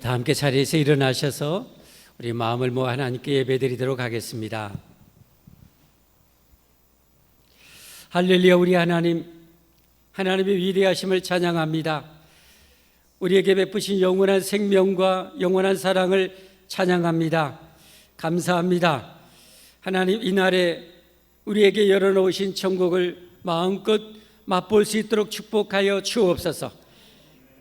다 함께 자리에서 일어나셔서 우리 마음을 모아 하나님께 예배드리도록 하겠습니다. 할렐루야. 우리 하나님, 하나님의 위대하심을 찬양합니다. 우리에게 베푸신 영원한 생명과 영원한 사랑을 찬양합니다. 감사합니다. 하나님, 이날에 우리에게 열어놓으신 천국을 마음껏 맛볼 수 있도록 축복하여 주옵소서.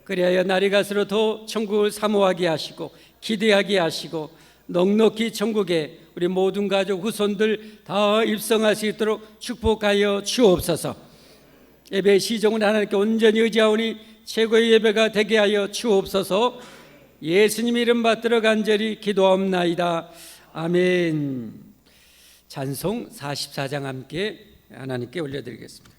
그리하여 날이 갈수록 더 천국을 사모하게 하시고 기대하게 하시고 넉넉히 천국에 우리 모든 가족 후손들 다 입성할 수 있도록 축복하여 주옵소서. 예배의 시종은 하나님께 온전히 의지하오니 최고의 예배가 되게 하여 주옵소서. 예수님 이름 받들어 간절히 기도하옵나이다. 아멘. 찬송 44장 함께 하나님께 올려드리겠습니다.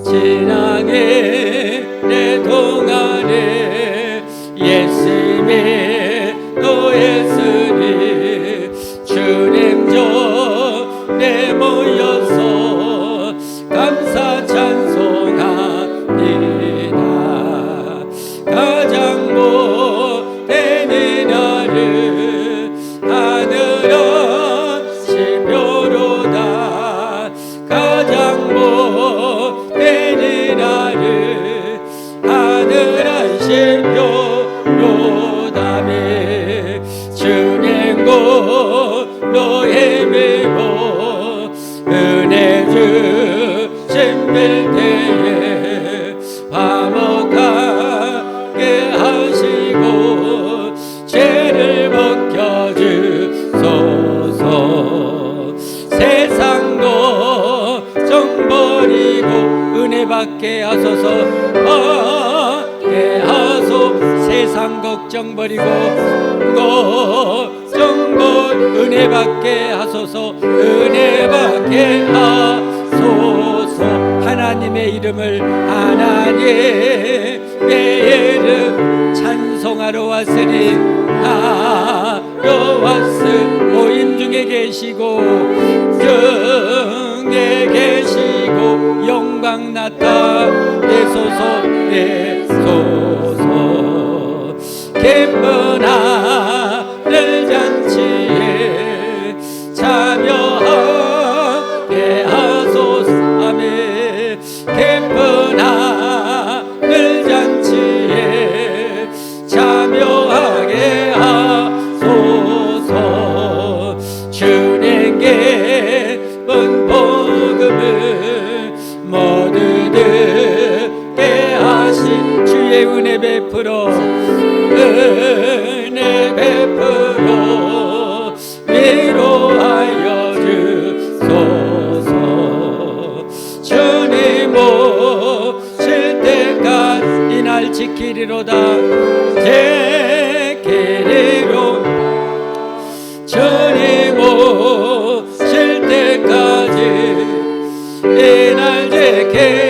지나게 내 동안에 예수님의 노예스니 주님 전에 모여서 감사 찬송합니다. 가장 못된 이날을 하늘없이 묘로다. 가장 못된 이날을 하늘없이 묘로다매 주님 곳로 헤매고 은혜 주신 빌대에 화목하게 하시고 죄를 벗겨주소서. 세상도 정버리고 은혜 받게 하소서. 받게 하소. 세상 걱정 버리고 은혜 받게 하소서. 은혜 받게 하소서. 하나님의 이름을 하나님의 이름 찬송하러 왔으니 하러 왔음. 모임 중에 계시고 중에 계시고 영광 나타내소서. 내소서. 기쁜 하늘 잔치에 참여하게 하소서. 아멘. 기쁜 하늘 잔치에 참여하게 하소서. 주님께 본 복음을 모두 듣게 하신 주의 은혜 베풀어 은혜 베풀어 위로하여 주소서. 주님 오실 때까지 이날 지키리로다. 지키리로. 주님 오실 때까지 이날 지키리로다.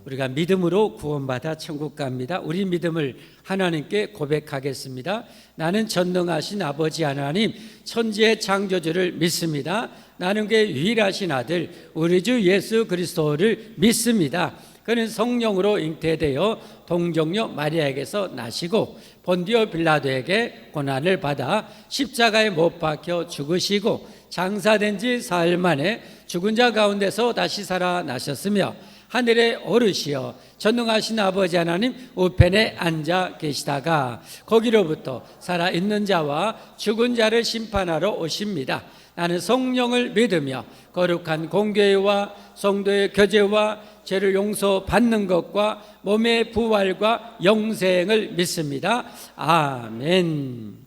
우리가 믿음으로 구원받아 천국 갑니다. 우리 믿음을 하나님께 고백하겠습니다. 나는 전능하신 아버지 하나님, 천지의 창조주를 믿습니다. 나는 그의 유일하신 아들 우리 주 예수 그리스도를 믿습니다. 그는 성령으로 잉태되어 동정녀 마리아에게서 나시고 본디오 빌라도에게 고난을 받아 십자가에 못 박혀 죽으시고 장사된 지 사흘 만에 죽은 자 가운데서 다시 살아나셨으며 하늘에 오르시어 전능하신 아버지 하나님 우편에 앉아 계시다가 거기로부터 살아있는 자와 죽은 자를 심판하러 오십니다. 나는 성령을 믿으며 거룩한 공교회와 성도의 교제와 죄를 용서받는 것과 몸의 부활과 영생을 믿습니다. 아멘.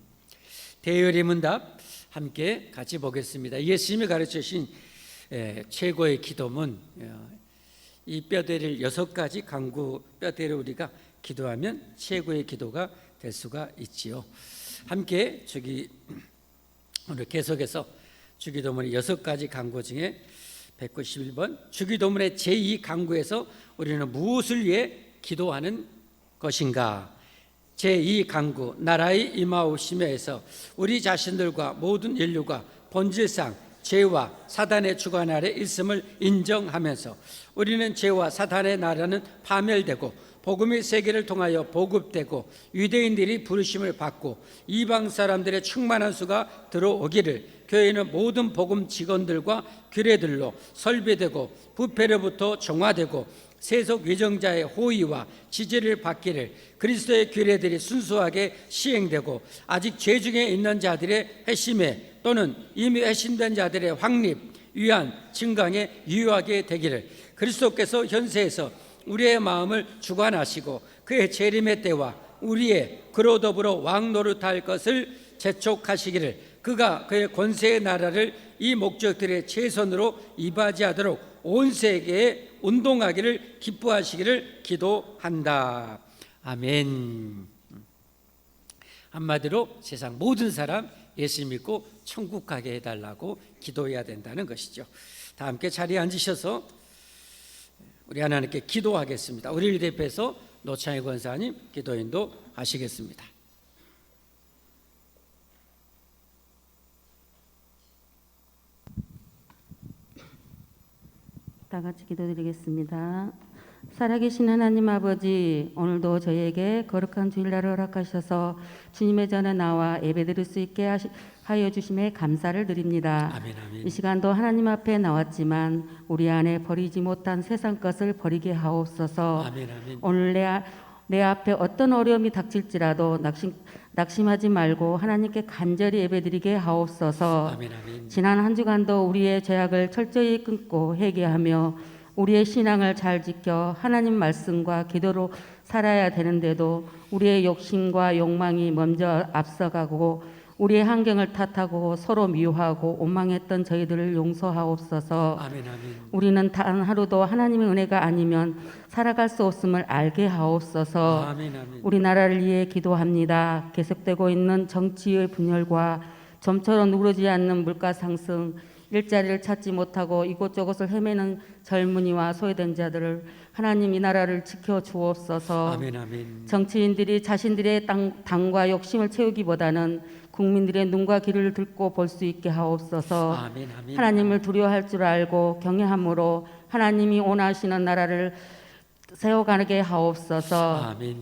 대열의 문답 함께 같이 보겠습니다. 예수님이 가르치신 최고의 기도문, 이 뼈대를 6가지 강구 뼈대를 우리가 기도하면 최고의 기도가 될 수가 있지요. 함께 오늘 계속해서 주기도문의 6가지 강구 중에 191번 주기도문의 제2강구에서 우리는 무엇을 위해 기도하는 것인가? 제2강구 나라의 임하오심에서 우리 자신들과 모든 인류가 본질상 죄와 사단의 주관 아래 있음을 인정하면서 우리는 죄와 사단의 나라는 파멸되고 복음이 세계를 통하여 보급되고 유대인들이 부르심을 받고 이방 사람들의 충만한 수가 들어오기를 교회는 모든 복음 직원들과 규례들로 설비되고 부패로부터 정화되고 세속 위정자의 호의와 지지를 받기를 그리스도의 규례들이 순수하게 시행되고 아직 죄 중에 있는 자들의 회심에 또는 이미 회심된 자들의 확립, 위안, 증강에 유효하게 되기를 그리스도께서 현세에서 우리의 마음을 주관하시고 그의 재림의 때와 우리의 그로 더불어 왕 노릇할 것을 재촉하시기를 그가 그의 권세의 나라를 이 목적들의 최선으로 이바지하도록 온 세계에 운동하기를 기뻐하시기를 기도한다. 아멘. 한마디로 세상 모든 사람 예수 믿고 천국 가게 해달라고 기도해야 된다는 것이죠. 다 함께 자리에 앉으셔서 우리 하나님께 기도하겠습니다. 우리를 대표해서 노창희 권사님 기도 인도하시겠습니다. 다 같이 기도드리겠습니다. 살아계신 하나님 아버지, 오늘도 저희에게 거룩한 주일날을 허락하셔서 주님의 전에 나와 예배드릴 수 있게 하여 주심에 감사를 드립니다. 아멘, 아멘. 이 시간도 하나님 앞에 나왔지만 우리 안에 버리지 못한 세상 것을 버리게 하옵소서. 아멘, 아멘. 오늘 내 앞에 어떤 어려움이 닥칠지라도 낙심하지 말고 하나님께 간절히 예배드리게 하옵소서. 아멘, 아멘. 지난 한 주간도 우리의 죄악을 철저히 끊고 회개하며 우리의 신앙을 잘 지켜 하나님 말씀과 기도로 살아야 되는데도 우리의 욕심과 욕망이 먼저 앞서가고 우리의 환경을 탓하고 서로 미워하고 원망했던 저희들을 용서하옵소서. 아멘, 아멘. 우리는 단 하루도 하나님의 은혜가 아니면 살아갈 수 없음을 알게 하옵소서. 아멘, 아멘. 우리나라를 위해 기도합니다. 계속되고 있는 정치의 분열과 좀처럼 누그러지지 않는 물가 상승, 일자리를 찾지 못하고 이곳저곳을 헤매는 젊은이와 소외된 자들을 하나님 이 나라를 지켜 주옵소서. 아멘, 아멘. 정치인들이 자신들의 당과 욕심을 채우기보다는 국민들의 눈과 귀를 듣고 볼 수 있게 하옵소서. 아멘, 아멘. 하나님을 두려워할 줄 알고 경외함으로 하나님이 원하시는 나라를 세워가게 하옵소서. 아멘.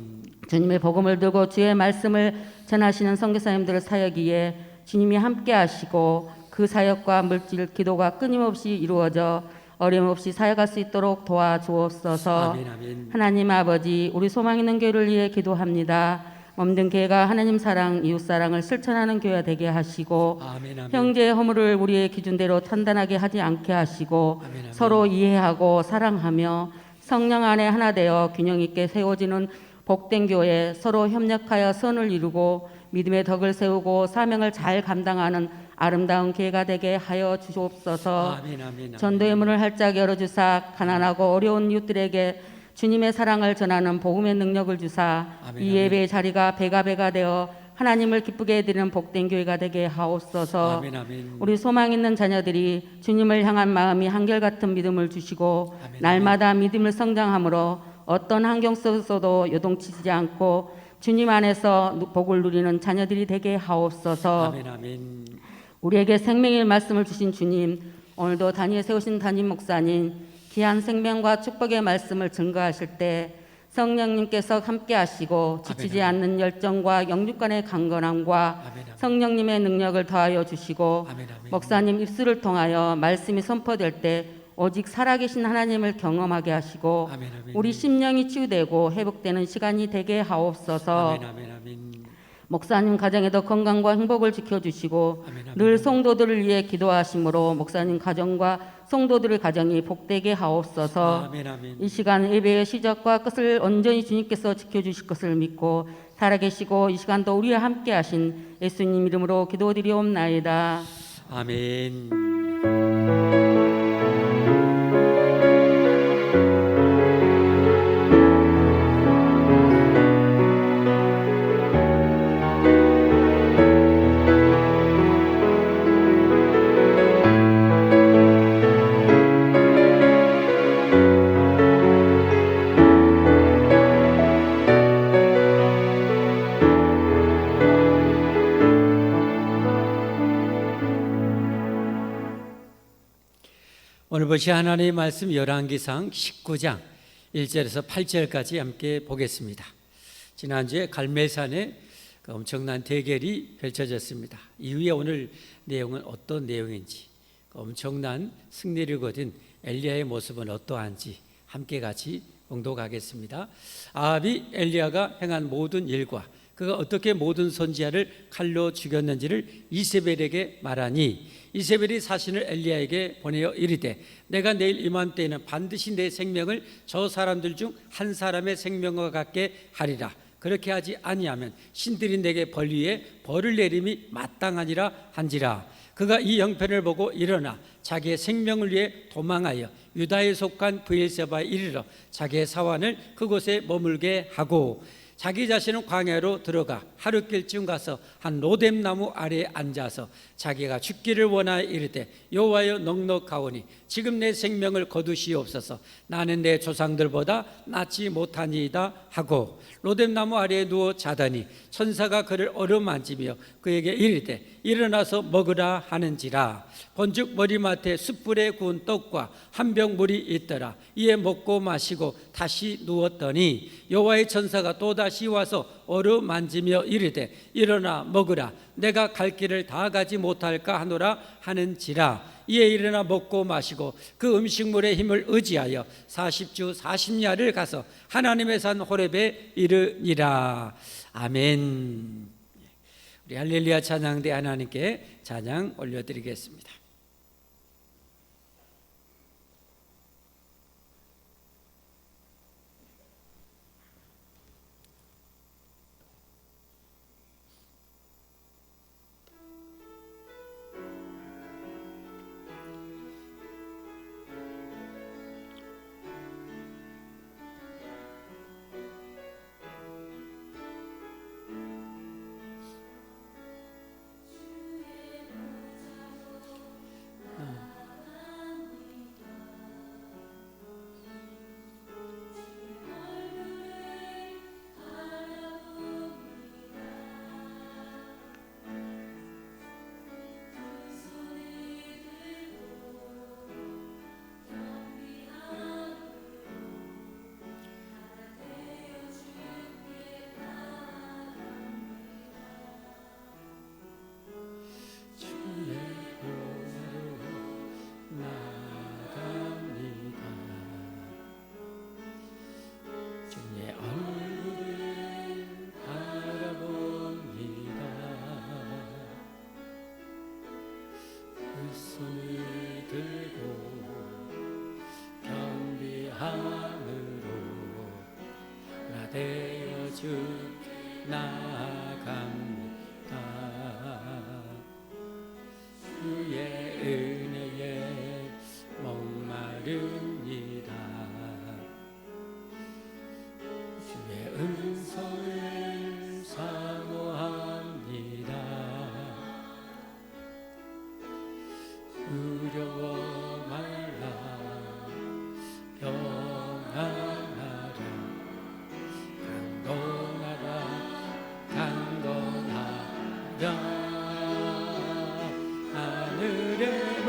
주님의 복음을 들고 주의 말씀을 전하시는 선교사님들을 사역위에 주님이 함께 하시고 그 사역과 물질 기도가 끊임없이 이루어져 어려움없이 사역할 수 있도록 도와주옵소서. 아멘, 아멘. 하나님 아버지, 우리 소망 있는 교회를 위해 기도합니다. 몸된 교회가 하나님 사랑, 이웃 사랑을 실천하는 교회가 되게 하시고 아멘, 아멘. 형제의 허물을 우리의 기준대로 판단하게 하지 않게 하시고 아멘, 아멘. 서로 이해하고 사랑하며 성령 안에 하나 되어 균형 있게 세워지는 복된 교회, 서로 협력하여 선을 이루고 믿음의 덕을 세우고 사명을 잘 감당하는 아름다운 교회가 되게 하여 주옵소서. 아멘, 아멘, 아멘. 전도의 문을 활짝 열어주사 가난하고 어려운 이웃들에게 주님의 사랑을 전하는 복음의 능력을 주사 아멘, 이 아멘. 예배의 자리가 배가 되어 하나님을 기쁘게 해드리는 복된 교회가 되게 하옵소서. 아멘, 아멘. 우리 소망 있는 자녀들이 주님을 향한 마음이 한결같은 믿음을 주시고 아멘, 날마다 믿음을 성장함으로 어떤 환경 속에서도 요동치지 않고 주님 안에서 복을 누리는 자녀들이 되게 하옵소서. 아멘, 아멘. 우리에게 생명의 말씀을 주신 주님, 오늘도 단위에 세우신 담임 목사님 귀한 생명과 축복의 말씀을 증거하실 때 성령님께서 함께 하시고 지치지 아멘, 않는 열정과 영육 간의 강건함과 아멘, 아멘. 성령님의 능력을 더하여 주시고 아멘, 아멘. 목사님 입술을 통하여 말씀이 선포될 때 오직 살아계신 하나님을 경험하게 하시고 아멘, 아멘. 우리 심령이 치유되고 회복되는 시간이 되게 하옵소서. 아멘, 아멘, 아멘. 목사님 가정에도 건강과 행복을 지켜주시고 아멘, 아멘. 늘 성도들을 위해 기도하심으로 목사님 가정과 성도들의 가정이 복되게 하옵소서. 아멘, 아멘. 이 시간 예배의 시작과 끝을 온전히 주님께서 지켜주실 것을 믿고 살아계시고 이 시간도 우리와 함께 하신 예수님 이름으로 기도드리옵나이다. 아멘. 이것이 하나님의 말씀 열왕기상 19장 1절에서 8절까지 함께 보겠습니다. 지난주에 갈멜산에 엄청난 대결이 펼쳐졌습니다. 이후에 오늘 내용은 어떤 내용인지, 엄청난 승리를 거둔 엘리야의 모습은 어떠한지 함께 같이 봉독하겠습니다. 아합이 엘리야가 행한 모든 일과 그가 어떻게 모든 선지자를 칼로 죽였는지를 이세벨에게 말하니, 이세벨이 사신을 엘리야에게 보내어 이르되 내가 내일 이맘때에는 반드시 내 생명을 저 사람들 중 한 사람의 생명과 같게 하리라. 그렇게 하지 아니하면 신들이 내게 벌 위에 벌을 내림이 마땅하니라 한지라. 그가 이 형편을 보고 일어나 자기의 생명을 위해 도망하여 유다에 속한 브엘세바에 이르러 자기의 사환을 그곳에 머물게 하고, 자기 자신은 광야로 들어가 하룻길쯤 가서 한 로뎀나무 아래에 앉아서 자기가 죽기를 원하여 이르되 여호와여 넉넉하오니 지금 내 생명을 거두시옵소서. 나는 내 조상들보다 낫지 못하니이다 하고 로뎀나무 아래에 누워 자더니 천사가 그를 어루만지며 그에게 이르되 일어나서 먹으라 하는지라. 본즉 머리맡에 숯불에 구운 떡과 한 병 물이 있더라. 이에 먹고 마시고 다시 누웠더니 여호와의 천사가 또다시 와서 어루만지며 이르되 일어나 먹으라. 내가 갈 길을 다 가지 못할까 하노라 하는지라. 이에 일어나 먹고 마시고 그 음식물의 힘을 의지하여 40주 40야를 가서 하나님의 산 호렙에 이르니라. 아멘. 우리 할렐루야 찬양대 하나님께 찬양 올려드리겠습니다. 나아갑니다. 주의 은혜에 목마릅니다. 주의 은총을 사모합니다. 두려워 말라 평안하라. 강건하라 하늘의 문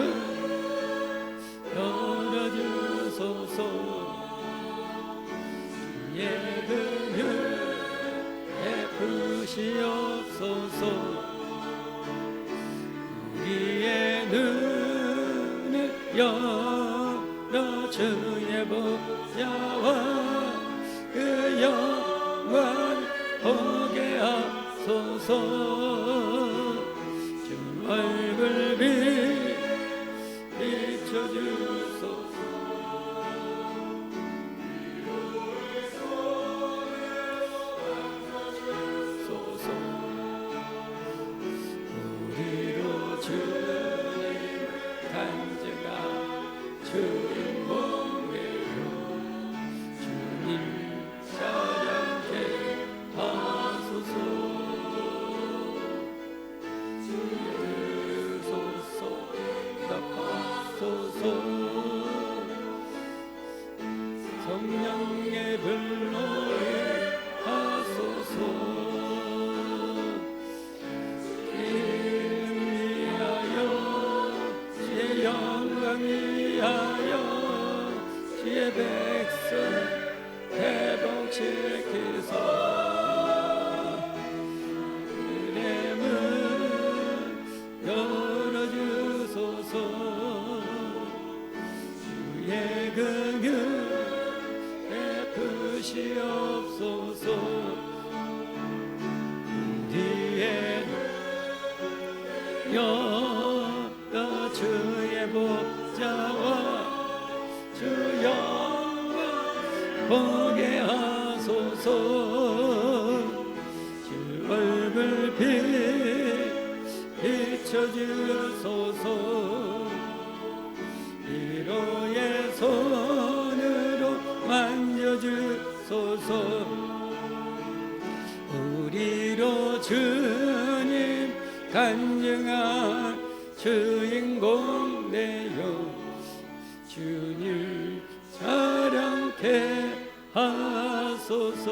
열어주소서. 주의 은혜 베푸시옵소서. 우리의 눈을 열어 주의 보좌와 그 영광을 보게 하소서. 주 얼굴 비춰주소서. 우리로 주님 간증하 주님 몸매요. 주님 찬양해 하소서. 주소서 답하소서. 주의 백성 회복시키소. 은혜 문 열어주소서. 주의 긍휼 베푸시옵소서. 우리의 여가 주의 복자와 주 영광 보게 하소서. 주 얼굴 비춰주소서. 위로의 손으로 만져주소서. 우리로 주님 간증한 주인공 되어 주님 자랑케 하소서.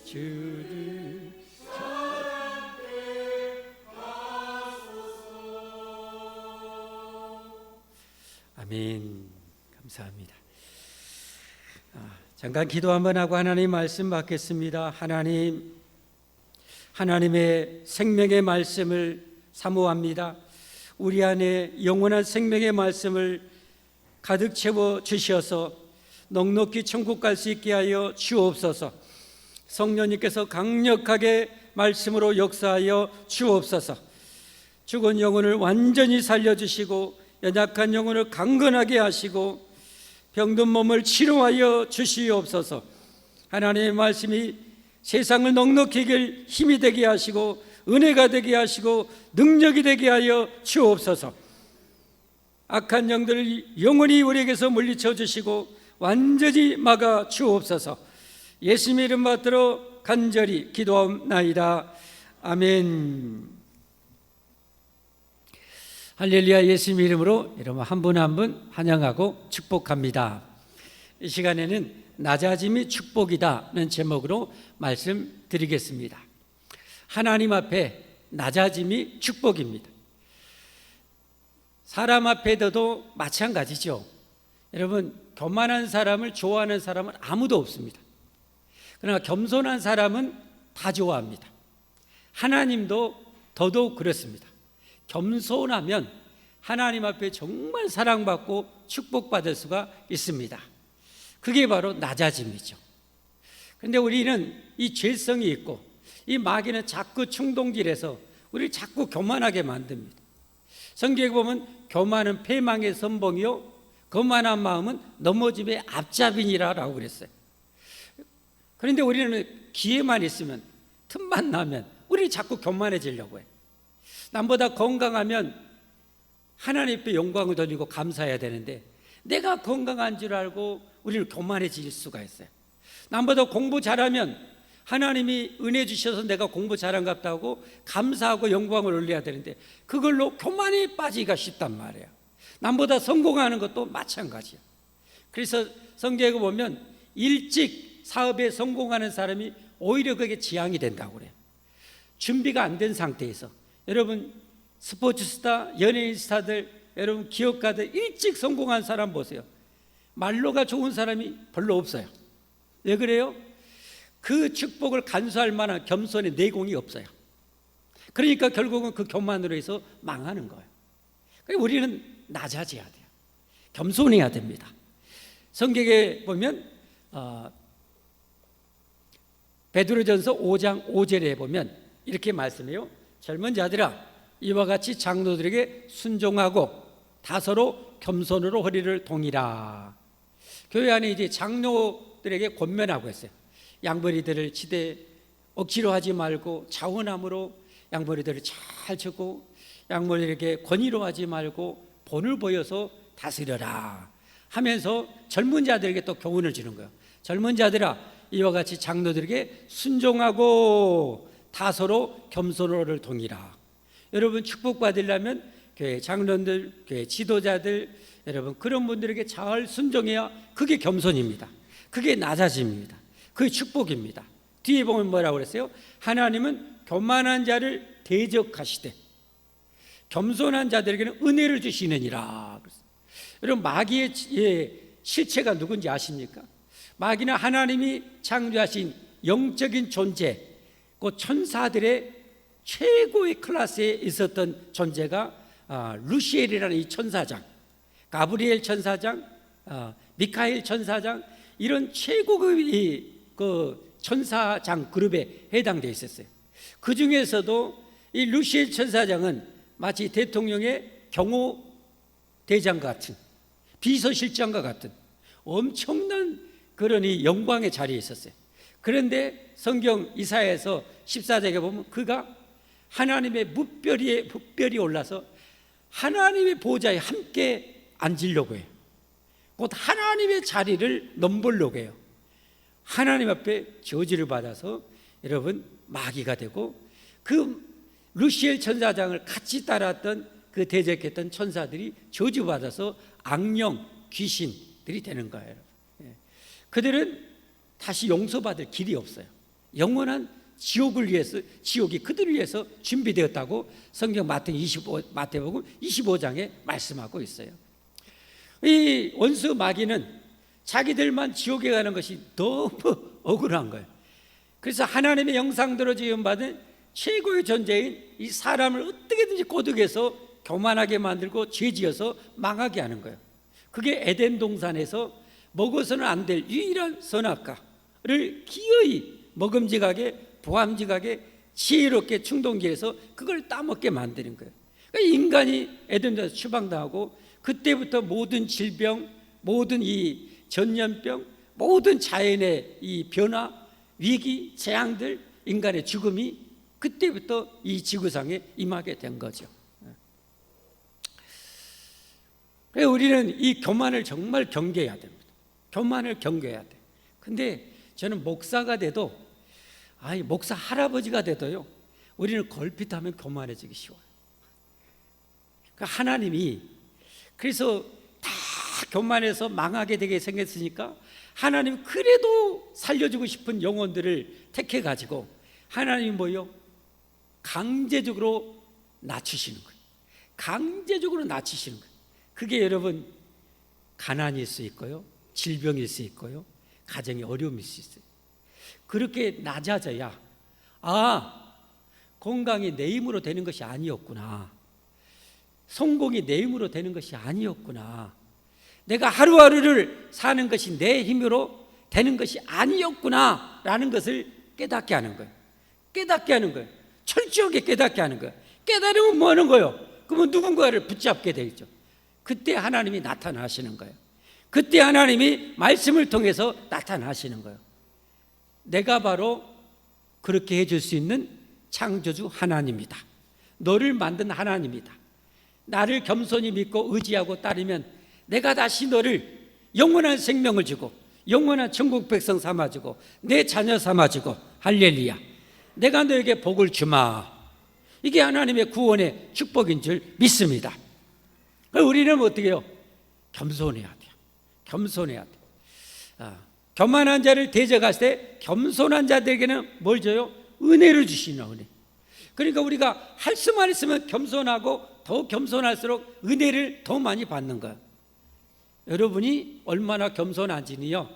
주를 자랑케 하소서. 아멘. 감사합니다. 잠깐 기도 한번 하고 하나님 말씀 받겠습니다. 하나님의 생명의 말씀을 사모합니다. 우리 안에 영원한 생명의 말씀을 가득 채워 주셔서 넉넉히 천국 갈 수 있게 하여 주옵소서. 성령님께서 강력하게 말씀으로 역사하여 주옵소서. 죽은 영혼을 완전히 살려주시고 연약한 영혼을 강건하게 하시고 병든 몸을 치료하여 주시옵소서. 하나님의 말씀이 세상을 넉넉히 이길 힘이 되게 하시고 은혜가 되게 하시고 능력이 되게 하여 주옵소서. 악한 영들을 영원히 우리에게서 물리쳐 주시고 완전히 막아 주옵소서. 예수님의 이름 받들어 간절히 기도하옵나이다. 아멘. 할렐루야. 예수님의 이름으로 여러분 한 분 한 분 환영하고 축복합니다. 이 시간에는 낮아짐이 축복이다는 제목으로 말씀드리겠습니다. 하나님 앞에 낮아짐이 축복입니다. 사람 앞에도 마찬가지죠. 여러분, 교만한 사람을 좋아하는 사람은 아무도 없습니다. 그러나 겸손한 사람은 다 좋아합니다. 하나님도 더더욱 그렇습니다. 겸손하면 하나님 앞에 정말 사랑받고 축복받을 수가 있습니다. 그게 바로 낮아짐이죠. 그런데 우리는 이 죄성이 있고 이 마귀는 자꾸 충동질해서 우리를 자꾸 교만하게 만듭니다. 성경에 보면 교만은 패망의 선봉이요 거만한 마음은 넘어짐의 앞잡이니라라고 그랬어요. 그런데 우리는 기회만 있으면 틈만 나면 우리 자꾸 교만해지려고 해요. 남보다 건강하면 하나님 앞에 영광을 돌리고 감사해야 되는데 내가 건강한 줄 알고 우리는 교만해질 수가 있어요. 남보다 공부 잘하면 하나님이 은혜 주셔서 내가 공부 잘한갑다 하고 감사하고 영광을 올려야 되는데 그걸로 교만에 빠지기가 쉽단 말이에요. 남보다 성공하는 것도 마찬가지야. 그래서 성경에 보면 일찍 사업에 성공하는 사람이 오히려 그게 지향이 된다고 그래요. 준비가 안 된 상태에서 여러분 스포츠 스타, 연예인 스타들, 여러분 기업가들 일찍 성공한 사람 보세요. 말로가 좋은 사람이 별로 없어요. 왜 그래요? 그 축복을 간수할 만한 겸손의 내공이 없어요. 그러니까 결국은 그 교만으로 해서 망하는 거예요. 그러니까 우리는 낮아져야 돼요. 겸손해야 됩니다. 성경에 보면 베드로전서 5장 5절에 보면 이렇게 말씀해요. 젊은 자들아 이와 같이 장로들에게 순종하고 다서로 겸손으로 허리를 동이라. 교회 안에 이제 장로들에게 권면하고 있어요. 양머리들을 치되 억지로 하지 말고 자원함으로 양머리들을 잘 치고 양머리에게 권위로 하지 말고 본을 보여서 다스려라 하면서 젊은 자들에게 또 교훈을 주는 거예요. 젊은 자들아 이와 같이 장로들에게 순종하고 다서로 겸손으로를 동이라. 여러분 축복받으려면 교회 장로들, 교회 지도자들 여러분 그런 분들에게 잘 순종해야 그게 겸손입니다. 그게 낮아짐입니다. 그게 축복입니다. 뒤에 보면 뭐라고 그랬어요? 하나님은 교만한 자를 대적하시되 겸손한 자들에게는 은혜를 주시느니라. 여러분, 마귀의 실체가 누군지 아십니까? 마귀는 하나님이 창조하신 영적인 존재, 그 천사들의 최고의 클래스에 있었던 존재가 루시엘이라는 이 천사장, 가브리엘 천사장, 미카엘 천사장, 이런 최고급의 그 천사장 그룹에 해당되어 있었어요. 그 중에서도 이 루시엘 천사장은 마치 대통령의 경호대장과 같은, 비서실장과 같은 엄청난 그런 이 영광의 자리에 있었어요. 그런데 성경 이사야에서 14장에 보면 그가 하나님의 뭇별이 올라서 하나님의 보좌에 함께 앉으려고 해요. 곧 하나님의 자리를 넘보려고 해요. 하나님 앞에 저주를 받아서 여러분 마귀가 되고, 그 루시엘 천사장을 같이 따랐던 그 대적했던 천사들이 저주받아서 악령, 귀신들이 되는 거예요. 그들은 다시 용서받을 길이 없어요. 영원한 지옥을 위해서, 지옥이 그들을 위해서 준비되었다고 성경 마태복음 25장에 말씀하고 있어요. 이 원수 마귀는 자기들만 지옥에 가는 것이 너무 억울한 거예요. 그래서 하나님의 형상대로 지음받은 최고의 존재인 이 사람을 어떻게든지 꼬드겨서 교만하게 만들고 죄지어서 망하게 하는 거예요. 그게 에덴 동산에서 먹어서는 안 될 유일한 선악과를 기어이 먹음직하게, 보암직하게, 지혜롭게 충동기해서 그걸 따먹게 만드는 거예요. 그러니까 인간이 에덴 동산에서 추방당하고, 그때부터 모든 질병, 모든 이 전염병, 모든 자연의 이 변화, 위기, 재앙들, 인간의 죽음이 그때부터 이 지구상에 임하게 된 거죠. 그래서 우리는 이 교만을 정말 경계해야 됩니다. 교만을 경계해야 돼. 근데 저는 목사가 돼도, 목사 할아버지가 돼도요, 우리는 걸핏하면 교만해지기 쉬워요. 그러니까 하나님이, 그래서 다 교만해서 망하게 되게 생겼으니까 하나님 그래도 살려주고 싶은 영혼들을 택해가지고 하나님이 뭐요? 강제적으로 낮추시는 거예요. 강제적으로 낮추시는 거예요. 그게 여러분 가난일 수 있고요, 질병일 수 있고요, 가정의 어려움일 수 있어요. 그렇게 낮아져야 건강이 내 힘으로 되는 것이 아니었구나, 성공이 내 힘으로 되는 것이 아니었구나, 내가 하루하루를 사는 것이 내 힘으로 되는 것이 아니었구나 라는 것을 깨닫게 하는 거예요. 깨닫게 하는 거예요. 철저하게 깨닫게 하는 거예요. 깨달으면 뭐 하는 거예요? 그러면 누군가를 붙잡게 되죠. 그때 하나님이 나타나시는 거예요. 그때 하나님이 말씀을 통해서 나타나시는 거예요. 내가 바로 그렇게 해줄 수 있는 창조주 하나님이다. 너를 만든 하나님이다. 나를 겸손히 믿고 의지하고 따르면 내가 다시 너를 영원한 생명을 주고 영원한 천국 백성 삼아주고 내 자녀 삼아주고, 할렐루야, 내가 너에게 복을 주마. 이게 하나님의 구원의 축복인 줄 믿습니다. 우리는 어떻게 해요? 겸손해야 돼요. 겸손해야 돼요. 교만한 자를 대적할 때 겸손한 자들에게는 뭘 줘요? 은혜를 주시는 은혜. 그러니까 우리가 할 수만 있으면 겸손하고, 더 겸손할수록 은혜를 더 많이 받는 거예요. 여러분이 얼마나 겸손한지는요,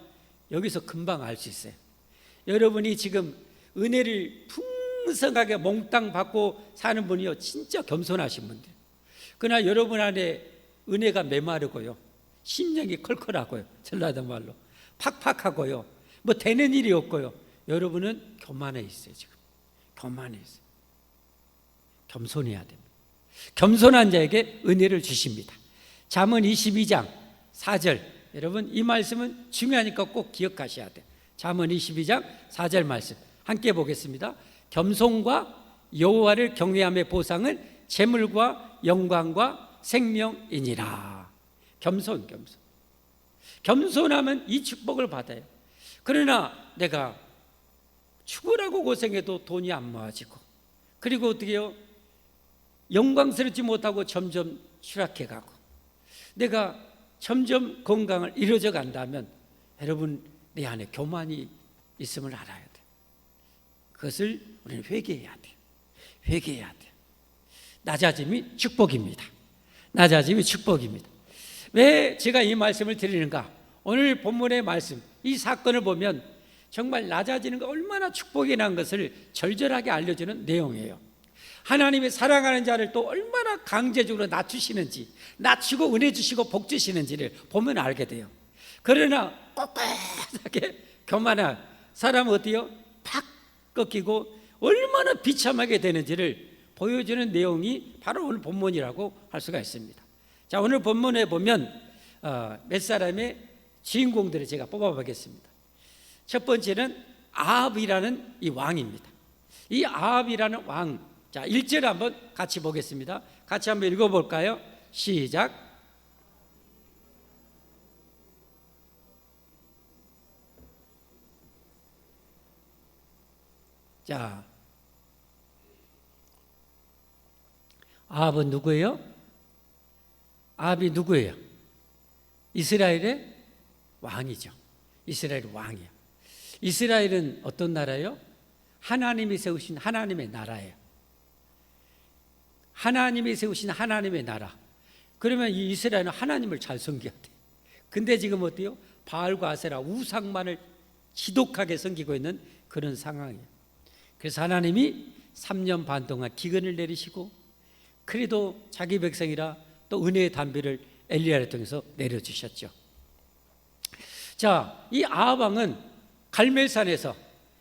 여기서 금방 알 수 있어요. 여러분이 지금 은혜를 풍성하게 몽땅 받고 사는 분이요, 진짜 겸손하신 분들. 그러나 여러분 안에 은혜가 메마르고요, 심령이 컬컬하고요, 전라도 말로 팍팍하고요, 뭐 되는 일이 없고요, 여러분은 교만해 있어요. 지금 교만해 있어요. 겸손해야 됩니다. 겸손한 자에게 은혜를 주십니다. 잠언 22장 4절, 여러분 이 말씀은 중요하니까 꼭 기억하셔야 돼요. 잠언 22장 4절 말씀 함께 보겠습니다. 겸손과 여호와를 경외함의 보상은 재물과 영광과 생명이니라. 겸손하면 이 축복을 받아요. 그러나 내가 죽으라고 고생해도 돈이 안 모아지고, 그리고 어떻게 해요? 영광스럽지 못하고 점점 추락해가고, 내가 점점 건강을 잃어져 간다면 여러분 내 안에 교만이 있음을 알아야 돼요. 그것을 우리는 회개해야 돼요. 회개해야 돼요. 낮아짐이 축복입니다. 낮아짐이 축복입니다. 왜 제가 이 말씀을 드리는가? 오늘 본문의 말씀, 이 사건을 보면 정말 낮아지는 거 얼마나 축복이 난 것을 절절하게 알려주는 내용이에요. 하나님이 사랑하는 자를 또 얼마나 강제적으로 낮추시는지, 낮추고 은혜 주시고 복 주시는지를 보면 알게 돼요. 그러나 꼿꼿하게 교만한 사람은 어때요? 팍 꺾이고 얼마나 비참하게 되는지를 보여주는 내용이 바로 오늘 본문이라고 할 수가 있습니다. 자, 오늘 본문에 보면 몇 사람의 주인공들을 제가 뽑아보겠습니다. 첫 번째는 아합이라는 이 왕입니다. 이 아합이라는 왕, 자 1절 한번 같이 보겠습니다. 같이 한번 읽어볼까요? 시작. 자, 아합은 누구예요? 아합이 누구예요? 이스라엘의 왕이죠. 이스라엘 왕이에요. 이스라엘은 어떤 나라예요? 하나님이 세우신 하나님의 나라예요. 하나님이 세우신 하나님의 나라. 그러면 이 이스라엘은 하나님을 잘 섬겨야 돼. 근데 지금 어때요? 바알과 아세라 우상만을 지독하게 섬기고 있는 그런 상황이에요. 그래서 하나님이 3년 반 동안 기근을 내리시고, 그래도 자기 백성이라 또 은혜의 담비를 엘리야를 통해서 내려주셨죠. 자, 이 아합 왕은 갈멜산에서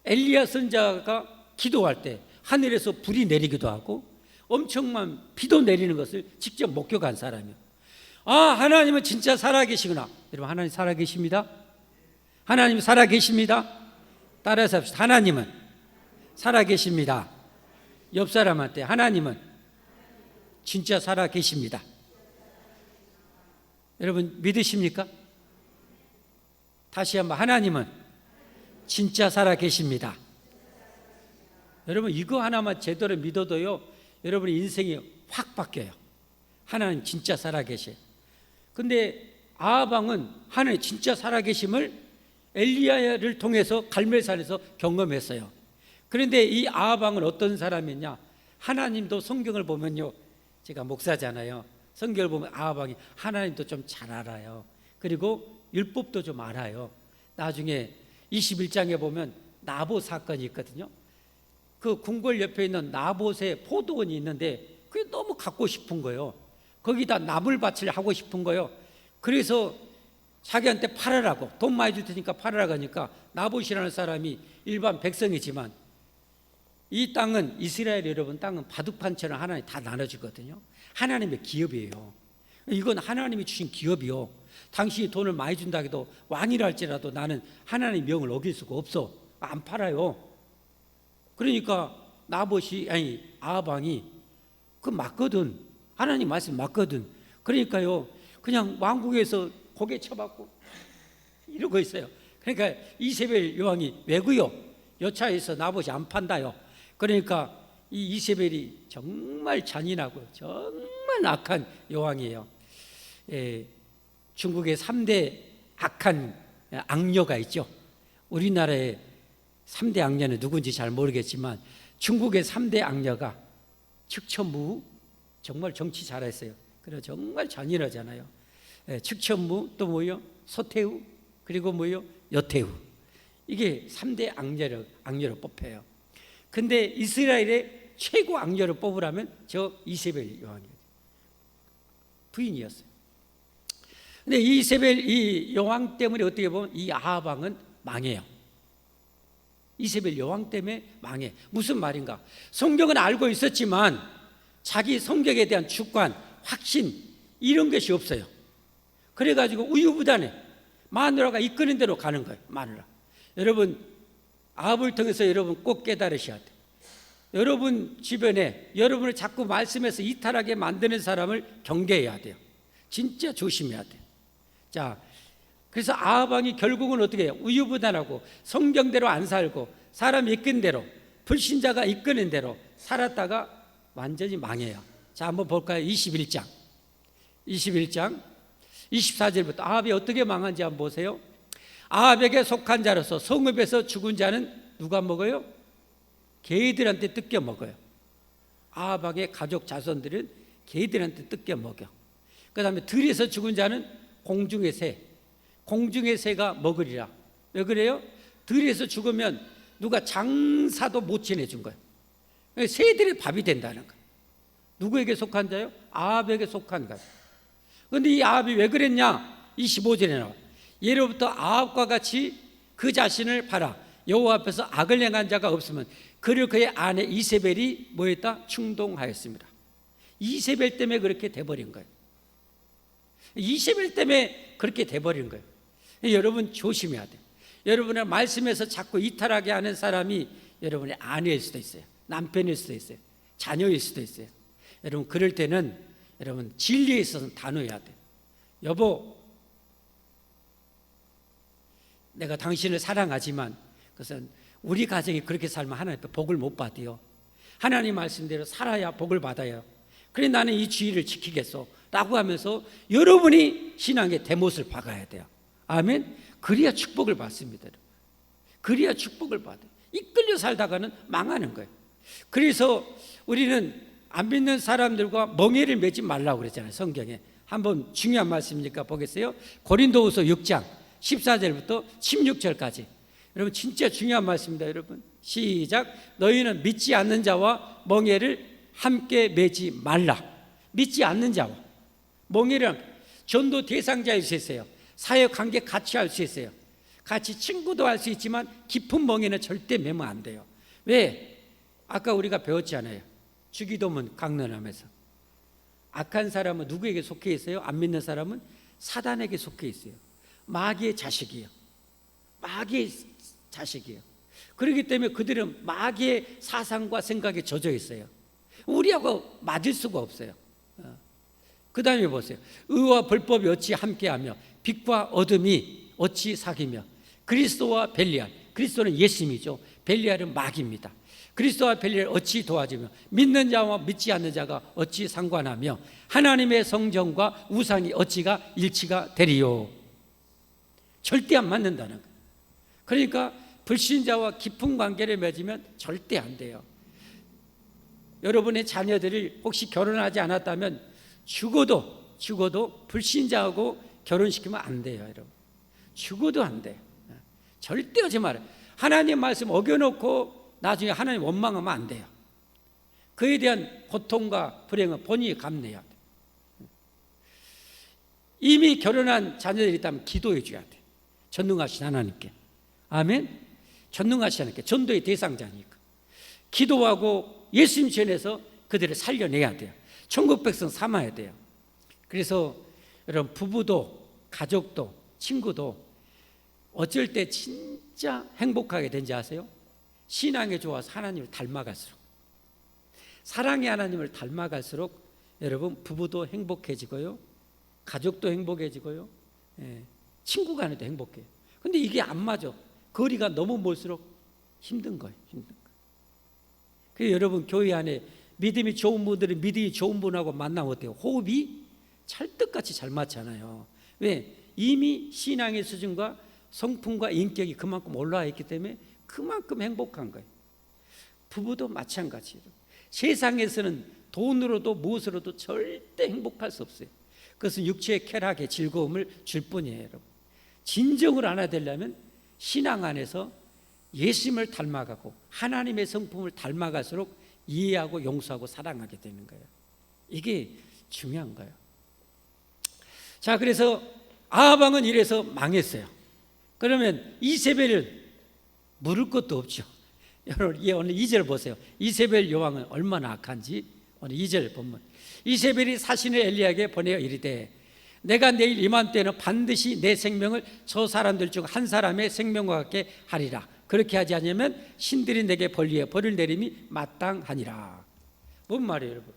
엘리야 선자가 기도할 때 하늘에서 불이 내리기도 하고 엄청난 비도 내리는 것을 직접 목격한 사람이에요. 아, 하나님은 진짜 살아계시구나. 여러분, 하나님 살아계십니다. 하나님 살아계십니다. 따라서 합시다. 하나님은 살아계십니다. 옆 사람한테 하나님은 진짜 살아계십니다. 여러분 믿으십니까? 다시 한번, 하나님은 진짜 살아계십니다. 여러분 이거 하나만 제대로 믿어도요, 여러분의 인생이 확 바뀌어요. 하나님 진짜 살아계셔요. 근데 아합 왕은 하나님 진짜 살아계심을 엘리야를 통해서 갈멜산에서 경험했어요. 그런데 이 아합 왕은 어떤 사람이냐? 하나님도 성경을 보면요, 제가 목사잖아요. 성경을 보면 아합 왕이 하나님도 좀 잘 알아요. 그리고 율법도 좀 알아요. 나중에 21장에 보면 나봇 사건이 있거든요. 그 궁궐 옆에 있는 나봇의 포도원이 있는데 그게 너무 갖고 싶은 거예요. 거기다 나물밭을 하고 싶은 거예요. 그래서 자기한테 팔으라고, 돈 많이 줄 테니까 팔으라고 하니까 나봇이라는 사람이 일반 백성이지만, 이 땅은 이스라엘 여러분 땅은 바둑판처럼 하나님 다 나눠주거든요. 하나님의 기업이에요. 이건 하나님이 주신 기업이요. 당신이 돈을 많이 준다 해도 왕이라 할지라도 나는 하나님의 명을 어길 수가 없어. 안 팔아요. 그러니까 나봇이, 아니 아합 왕이 그 맞거든. 하나님 말씀 맞거든. 그러니까요, 그냥 왕궁에서 고개 쳐박고 이러고 있어요. 그러니까 이세벨 여왕이 왜구요? 여차해서 나봇이 안 판다요. 그러니까 이 이세벨이 정말 잔인하고 정말 악한 여왕이에요. 중국의 3대 악한 악녀가 있죠. 우리나라의 3대 악녀는 누군지 잘 모르겠지만 중국의 3대 악녀가 측천무, 정말 정치 잘했어요. 그래서 정말 잔인하잖아요. 측천무, 또 뭐요? 소태우, 그리고 뭐요? 여태우. 이게 3대 악녀로 뽑혀요. 근데 이스라엘의 최고 악녀를 뽑으라면 저 이세벨 여왕이에요. 부인이었어요. 근데 이 이세벨 이 여왕 때문에 어떻게 보면 이 아합 왕은 망해요. 이세벨 여왕 때문에 망해. 무슨 말인가? 성경은 알고 있었지만 자기 성격에 대한 주관, 확신 이런 것이 없어요. 그래가지고 우유부단해. 마누라가 이끄는 대로 가는 거예요. 마누라. 여러분 아합을 통해서 여러분 꼭 깨달으셔야 돼요. 여러분 주변에 여러분을 자꾸 말씀에서 이탈하게 만드는 사람을 경계해야 돼요. 진짜 조심해야 돼요. 자, 그래서 아합 왕이 결국은 어떻게 해요? 우유부단하고 성경대로 안 살고 사람 이끈 대로, 불신자가 이끄는 대로 살았다가 완전히 망해요. 자, 한번 볼까요? 21장 24절부터 아합이 어떻게 망한지 한번 보세요. 아합에게 속한 자로서 성읍에서 죽은 자는 누가 먹어요? 개들한테 뜯겨 먹어요. 아합의 가족 자손들은 개들한테 뜯겨 먹여. 그 다음에 들에서 죽은 자는 공중의 새, 공중의 새가 먹으리라. 왜 그래요? 들에서 죽으면 누가 장사도 못 지내준 거예요. 새들의 밥이 된다는 거예요. 누구에게 속한 자요? 아합에게 속한 거예요. 그런데 이 아합이 왜 그랬냐? 25절에 나와. 예로부터 아합과 같이 그 자신을 팔아 여호와 앞에서 악을 행한 자가 없으면 그를 그의 아내 이세벨이 뭐했다? 충동하였습니다. 이세벨 때문에 그렇게 돼버린 거예요. 이세벨 때문에 그렇게 돼버린 거예요. 여러분 조심해야 돼요. 여러분의 말씀에서 자꾸 이탈하게 하는 사람이 여러분의 아내일 수도 있어요. 남편일 수도 있어요. 자녀일 수도 있어요. 여러분 그럴 때는 여러분 진리에 있어서는 단호해야 돼요. 여보, 내가 당신을 사랑하지만 그것은 우리 가정이 그렇게 살면 하나님께 복을 못 받아요. 하나님 말씀대로 살아야 복을 받아요. 그래 나는 이 주의를 지키겠소 라고 하면서 여러분이 신앙의 대못을 박아야 돼요. 아멘. 그래야 축복을 받습니다. 그래야 축복을 받아요. 이끌려 살다가는 망하는 거예요. 그래서 우리는 안 믿는 사람들과 멍에를 매지 말라고 그랬잖아요. 성경에 한번 중요한 말씀이니까 보겠어요. 고린도후서 6장 14절부터 16절까지. 여러분 진짜 중요한 말씀입니다. 여러분 시작. 너희는 믿지 않는 자와 멍에를 함께 매지 말라. 믿지 않는 자와 멍에를 전도 대상자일 수 있어요. 사역관계 같이 할 수 있어요. 같이 친구도 할 수 있지만 깊은 멍에는 절대 매면 안 돼요. 왜? 아까 우리가 배웠잖아요. 주기도문 강론하면서 악한 사람은 누구에게 속해 있어요? 안 믿는 사람은 사단에게 속해 있어요. 마귀의 자식이에요. 마귀의 자식이에요. 그렇기 때문에 그들은 마귀의 사상과 생각에 젖어 있어요. 우리하고 맞을 수가 없어요. 그 다음에 보세요. 의와 불법이 어찌 함께하며 빛과 어둠이 어찌 사귀며 그리스도와 벨리알, 그리스도는 예수님이죠. 벨리알은 마귀입니다. 그리스도와 벨리알 어찌 도와주며 믿는 자와 믿지 않는 자가 어찌 상관하며 하나님의 성전과 우상이 어찌가 일치가 되리요. 절대 안 맞는다는 거예요. 그러니까 불신자와 깊은 관계를 맺으면 절대 안 돼요. 여러분의 자녀들이 혹시 결혼하지 않았다면 죽어도 불신자하고 결혼시키면 안 돼요. 여러분 죽어도 안 돼요. 절대 하지 말아요. 하나님 말씀 어겨놓고 나중에 하나님 원망하면 안 돼요. 그에 대한 고통과 불행은 본인이 감내해야 돼요. 이미 결혼한 자녀들이 있다면 기도해 줘야 돼요. 전능하신 하나님께. 아멘. 전능하신 하나님께. 전도의 대상자니까 기도하고 예수님 전에서 그들을 살려내야 돼요. 천국 백성 삼아야 돼요. 그래서 여러분 부부도 가족도 친구도 어쩔 때 진짜 행복하게 된지 아세요? 신앙에 좋아서 하나님을 닮아갈수록, 사랑의 하나님을 닮아갈수록 여러분 부부도 행복해지고요, 가족도 행복해지고요, 친구 간에도 행복해요. 근데 이게 안 맞아. 거리가 너무 멀수록 힘든 거예요. 힘든 거예요. 그래서 여러분 교회 안에 믿음이 좋은 분들은 믿음이 좋은 분하고 만나면 어때요? 호흡이 찰떡같이 잘 맞잖아요. 왜? 이미 신앙의 수준과 성품과 인격이 그만큼 올라와 있기 때문에 그만큼 행복한 거예요. 부부도 마찬가지예요. 세상에서는 돈으로도 무엇으로도 절대 행복할 수 없어요. 그것은 육체의 쾌락의 즐거움을 줄 뿐이에요. 여러분 진정을 알아야 되려면 신앙 안에서 예수님을 닮아가고 하나님의 성품을 닮아갈수록 이해하고 용서하고 사랑하게 되는 거예요. 이게 중요한 거예요. 자, 그래서 아합 왕은 이래서 망했어요. 그러면 이세벨을 물을 것도 없죠. 여러분 오늘 2절 보세요. 이세벨 여왕은 얼마나 악한지 오늘 2절 보면 이세벨이 사신을 엘리야에게 보내어 이르되 내가 내일 이맘때는 반드시 내 생명을 저 사람들 중 한 사람의 생명과 같게 하리라. 그렇게 하지 않으면 신들이 내게 벌리에 벌을 내림이 마땅하니라. 뭔 말이에요, 여러분?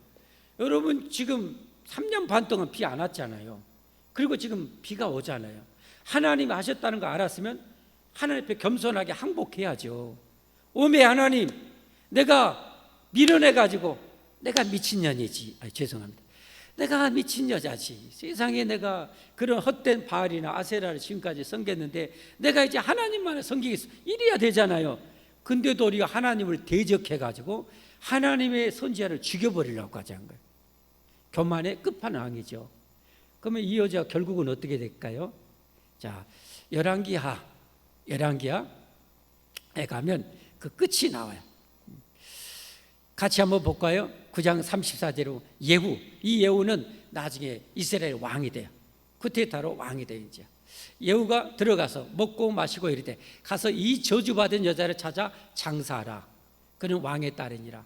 여러분 지금 3년 반 동안 비 안 왔잖아요. 그리고 지금 비가 오잖아요. 하나님이 하셨다는 거 알았으면 하나님 앞에 겸손하게 항복해야죠. 오메 하나님, 내가 밀어내가지고 내가 미친년이지. 죄송합니다. 내가 미친 여자지. 세상에 내가 그런 헛된 바알이나 아세라를 지금까지 섬겼는데 내가 이제 하나님만을 섬기겠어. 이래야 되잖아요. 근데도 우리가 하나님을 대적해가지고 하나님의 선지자를 죽여버리려고 하지 않은 거예요. 교만의 끝판왕이죠. 그러면 이 여자 결국은 어떻게 될까요? 자, 열왕기하에 가면 그 끝이 나와요. 같이 한번 볼까요? 9장 34절로 예후. 이 예후는 나중에 이스라엘 왕이 돼요. 쿠데타로 왕이 돼요. 이제 예후가 들어가서 먹고 마시고 이르되 가서 이 저주받은 여자를 찾아 장사하라. 그는 왕의 딸이니라.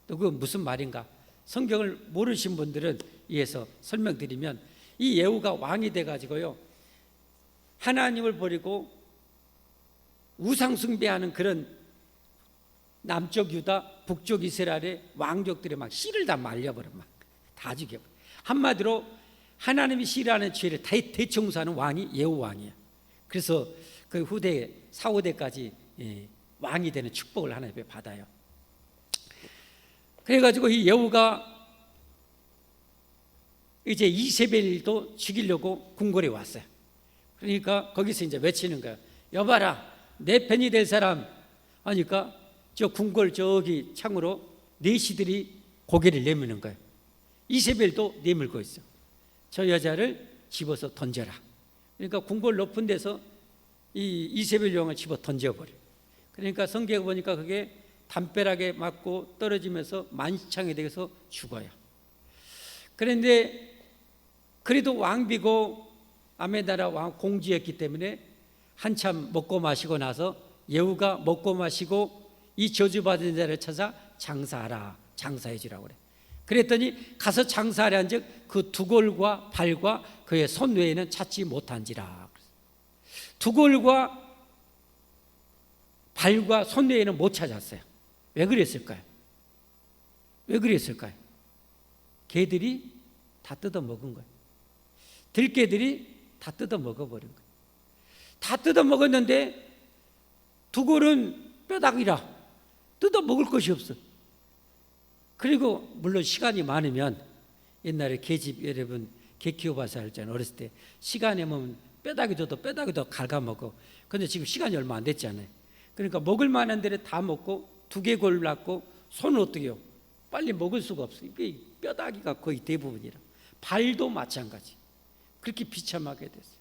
또 그건 무슨 말인가? 성경을 모르신 분들은 이에서 설명드리면 이 예후가 왕이 돼가지고요, 하나님을 버리고 우상 숭배하는 그런 남쪽 유다, 북쪽 이스라엘의 왕족들이 막 씨를 다 말려버려, 막 다 죽여버려. 한마디로 하나님이 싫어하는 죄를 다 대청소하는 왕이 예후 왕이에요. 그래서 그 후대 4, 5대까지 왕이 되는 축복을 하나님께 받아요. 그래가지고 이 예후가 이제 이세벨도 죽이려고 궁궐에 왔어요. 그러니까 거기서 이제 외치는 거예요. 여봐라, 내 편이 될 사람. 하니까 저 궁궐 저기 창으로 내시들이 고개를 내미는 거예요. 이세벨도 내밀고 있어. 저 여자를 집어서 던져라. 그러니까 궁궐 높은 데서 이 이세벨 여왕을 집어 던져버려. 그러니까 성경에 보니까 그게 담벼락에 맞고 떨어지면서 만시창이 되어서 죽어요. 그런데 그래도 왕비고 아메나라 왕 공주였기 때문에 한참 먹고 마시고 나서 예후가 먹고 마시고 이 저주받은 자를 찾아 장사하라, 장사해 주라고 그래. 그랬더니 가서 장사하려 한즉 그 두골과 발과 그의 손 외에는 찾지 못한지라. 두골과 발과 손 외에는 못 찾았어요. 왜 그랬을까요? 왜 그랬을까요? 개들이 다 뜯어 먹은 거예요. 들개들이 다 뜯어 먹어버린 거예요. 다 뜯어 먹었는데 두골은 뼈다귀라 뜯어 먹을 것이 없어. 그리고 물론 시간이 많으면, 옛날에 개집 여러분 개 키워봐서 알잖아요. 어렸을 때 시간에 보면 뼈다귀도 갉아먹어. 근데 지금 시간이 얼마 안 됐잖아요. 그러니까 먹을 만한 데를 다 먹고 두개골 낳고 손은 어떻게 해요? 빨리 먹을 수가 없어요. 이게 뼈다귀가 거의 대부분이라. 발도 마찬가지. 그렇게 비참하게 됐어요.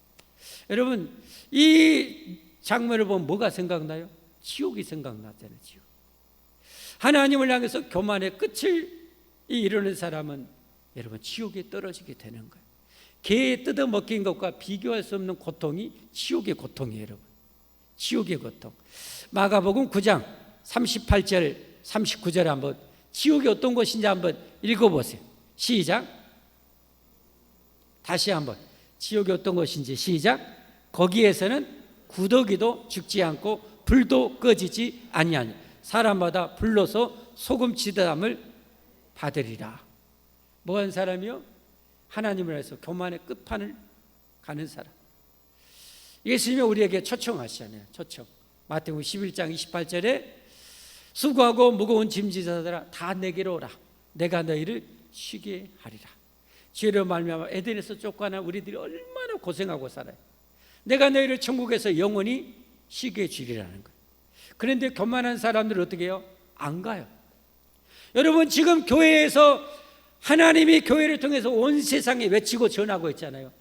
여러분, 이 장면을 보면 뭐가 생각나요? 지옥이 생각나잖아요. 지옥. 하나님을 향해서 교만의 끝을 이루는 사람은 여러분 지옥에 떨어지게 되는 거예요. 개에 뜯어먹힌 것과 비교할 수 없는 고통이 지옥의 고통이에요. 여러분, 지옥의 고통. 마가복음 9장 38절 39절 한번, 지옥이 어떤 곳인지 한번 읽어보세요. 시작. 다시 한번, 지옥이 어떤 곳인지 시작. 거기에서는 구더기도 죽지 않고 불도 꺼지지 아니하니 사람마다 불러서 소금치담을 받으리라. 뭐한 사람이요? 하나님을 위해서 교만의 끝판을 가는 사람. 예수님이 우리에게 초청하시잖아요. 초청. 마태복음 11장 28절에 수고하고 무거운 짐지자들아 다 내게로 오라. 내가 너희를 쉬게 하리라. 죄로 말미암아 에덴에서 쫓겨난 우리들이 얼마나 고생하고 살아요. 내가 너희를 천국에서 영원히 쉬게 해주리라는 거예요. 그런데 교만한 사람들은 어떻게 해요? 안 가요. 여러분, 지금 교회에서 하나님이 교회를 통해서 온 세상에 외치고 전하고 있잖아요.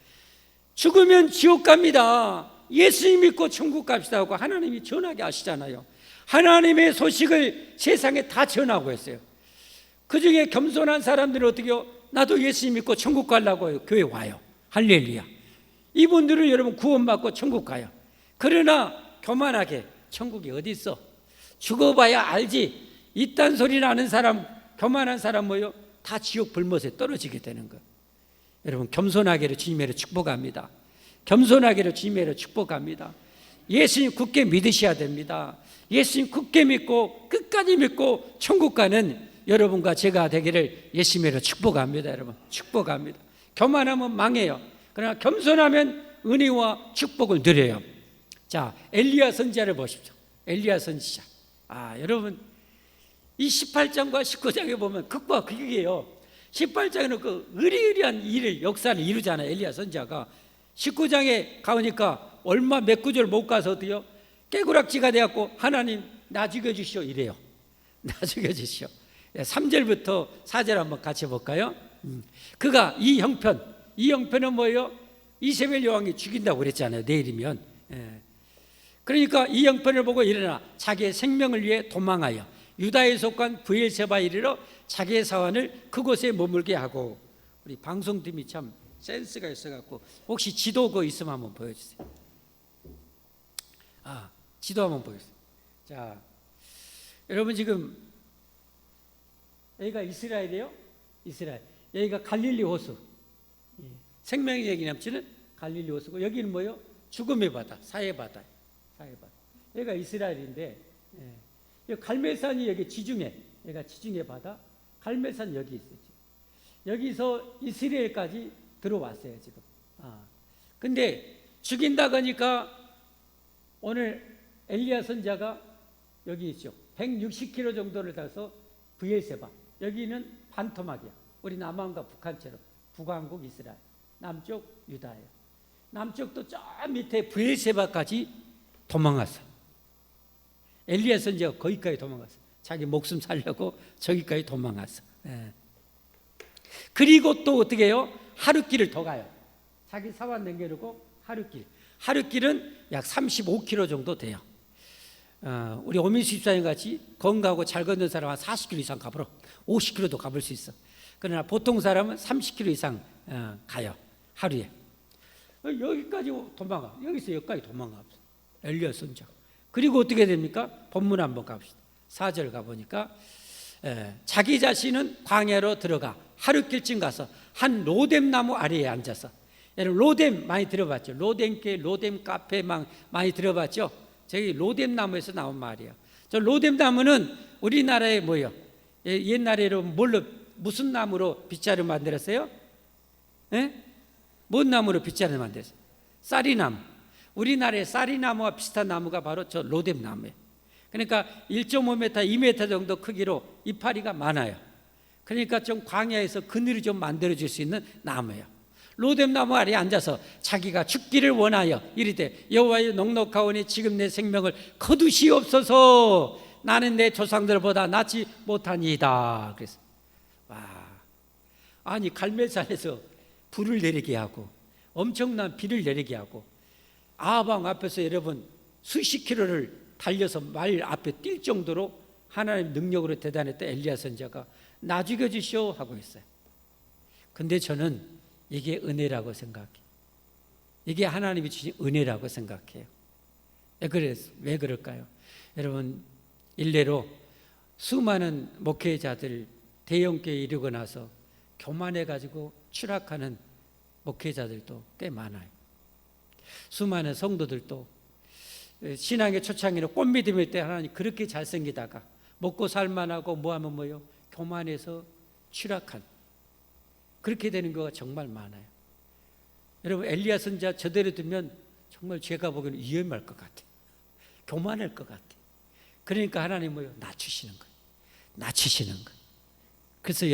죽으면 지옥 갑니다. 예수님 믿고 천국 갑시다 하고 하나님이 전하게 하시잖아요. 하나님의 소식을 세상에 다 전하고 있어요. 그 중에 겸손한 사람들은 어떻게 해요? 나도 예수님 믿고 천국 가려고 해요. 교회 와요. 할렐루야. 이분들은 여러분 구원받고 천국 가요. 그러나 교만하게 천국이 어디 있어? 죽어봐야 알지. 이딴 소리 나는 사람, 교만한 사람 뭐요? 다 지옥 불못에 떨어지게 되는 거예요. 여러분, 겸손하기를 주님으로 축복합니다. 겸손하기를 주님으로 축복합니다. 예수님 굳게 믿으셔야 됩니다. 예수님 굳게 믿고 끝까지 믿고 천국 가는 여러분과 제가 되기를 예수님으로 축복합니다. 여러분, 축복합니다. 교만하면 망해요. 그러나 겸손하면 은혜와 축복을 누려요. 자, 엘리야 선지자를 보십시오. 엘리야 선지자. 여러분, 이 18장과 19장에 보면 극과 극이에요. 18장에는 그 의리의리한 일을, 역사를 이루잖아요. 엘리야 선지자가. 19장에 가보니까 얼마 몇 구절 못 가서 어때요? 깨구락지가 되었고 하나님 나 죽여주시오 이래요. 나 죽여주시오. 3절부터 4절 한번 같이 볼까요? 그가 이 형편, 이 형편은 뭐예요? 이세벨 여왕이 죽인다고 그랬잖아요. 내일이면. 그러니까 이 형편을 보고 일어나 자기의 생명을 위해 도망하여 유다에 속한 브엘세바에 이르러 자기의 사원을 그곳에 머물게 하고. 우리 방송팀이 참 센스가 있어갖고 혹시 지도 그거 있으면 한번 보여주세요. 지도 한번 보여주세요. 자, 여러분 지금 여기가 이스라엘이에요. 이스라엘. 여기가 갈릴리 호수. 생명의 얘기 넘치는 갈릴리 호수고, 여기는 뭐예요? 죽음의 바다, 사해 바다. 여기가 이스라엘인데, 여기 갈멜산이 여기 지중해, 여기가 지중해 바다. 갈멜산 여기 있어요. 여기서 이스라엘까지 들어왔어요 지금. 근데 죽인다 그러니까 오늘 엘리야 선자가 여기 있죠. 160km 정도를 타서 브엘세바. 여기는 반토막이야. 우리 남한과 북한처럼 북왕국 이스라엘, 남쪽 유다예요. 남쪽도 저 밑에 브엘세바까지 도망갔어. 엘리야 선지가 거기까지 도망갔어. 자기 목숨 살려고 저기까지 도망갔어. 그리고 또 어떻게 해요? 하룻길을 더 가요. 자기 사원 남겨놓고 하룻길은 약 35km 정도 돼요. 우리 오민수 집사님 같이 건강하고 잘 걷는 사람은 한 40km 이상 가버려. 50km도 가볼 수 있어. 그러나 보통 사람은 30km 이상 가요, 하루에. 여기까지 도망가. 여기서 여기까지 도망가. 엘리야 선지자. 그리고 어떻게 됩니까? 본문 한번 갑시다. 4절 가보니까 자기 자신은 광야로 들어가 하룻길쯤 가서 한 로뎀 나무 아래에 앉아서. 여러분 로뎀 많이 들어봤죠? 로뎀계, 로뎀 카페 많이 들어봤죠? 저기 로뎀 나무에서 나온 말이에요. 저 로뎀 나무는 우리나라에 뭐예요? 옛날에로 무슨 나무로 빗자루 만들었어요? 뭔 나무로 빗자루 만들었어요? 쌀이나무. 우리나라에 쌀이나무와 비슷한 나무가 바로 저 로뎀 나무예요. 그러니까 1.5m, 2m 정도 크기로 이파리가 많아요. 그러니까 좀 광야에서 그늘을 좀 만들어줄 수 있는 나무예요. 로뎀 나무 아래에 앉아서 자기가 죽기를 원하여 이르되 여호와의 넉넉하오니 지금 내 생명을 거두시옵소서. 나는 내 조상들보다 낫지 못하니이다. 그래서 아니 갈멜산에서 불을 내리게 하고 엄청난 비를 내리게 하고 아방 앞에서 여러분 수십 킬로를 달려서 말 앞에 뛸 정도로 하나님 능력으로 대단했던 엘리야 선지자가 나 죽여주시오 하고 있어요. 근데 저는 이게 은혜라고 생각해요. 이게 하나님이 주신 은혜라고 생각해요. 왜 그럴까요? 여러분 일례로 수많은 목회자들 대형교회에 이르고 나서 교만해가지고 추락하는 목회자들도 꽤 많아요. 수많은 성도들도 신앙의 초창기로 꽃미듬일 때 하나님 그렇게 잘생기다가 먹고 살만하고 뭐하면 뭐요? 교만해서 추락한, 그렇게 되는 거가 정말 많아요. 여러분 엘리야 선지자 저대로 두면 정말 제가 보기에는 위험할 것 같아요. 교만할 것 같아요. 그러니까 하나님 뭐요? 낮추시는 거예요. 낮추시는 거예요. 그래서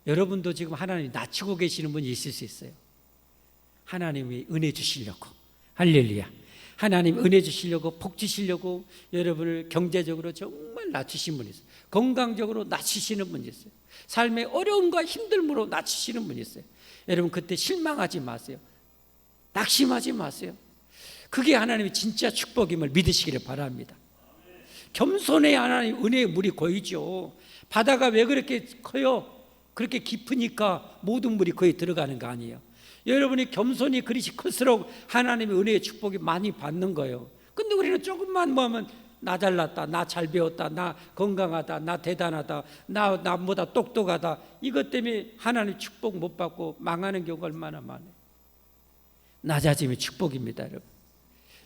여러분도 지금 하나님 낮추고 계시는 분이 있을 수 있어요. 하나님이 은혜 주시려고. 할렐루야. 하나님 은혜 주시려고, 복 주시려고 여러분을 경제적으로 정말 낮추신 분이 있어요. 건강적으로 낮추시는 분이 있어요. 삶의 어려움과 힘듦으로 낮추시는 분이 있어요. 여러분 그때 실망하지 마세요. 낙심하지 마세요. 그게 하나님의 진짜 축복임을 믿으시기를 바랍니다. 겸손해야 하나님 은혜의 물이 고이죠. 바다가 왜 그렇게 커요? 그렇게 깊으니까 모든 물이 거의 들어가는 거 아니에요. 여러분이 겸손히 그릇이 클수록 하나님의 은혜의 축복이 많이 받는 거예요. 근데 우리는 조금만 뭐하면 나 잘났다, 나 잘 배웠다, 나 건강하다, 나 대단하다, 나보다 똑똑하다, 이것 때문에 하나님 축복 못 받고 망하는 경우가 얼마나 많아요. 낮아짐이 축복입니다, 여러분.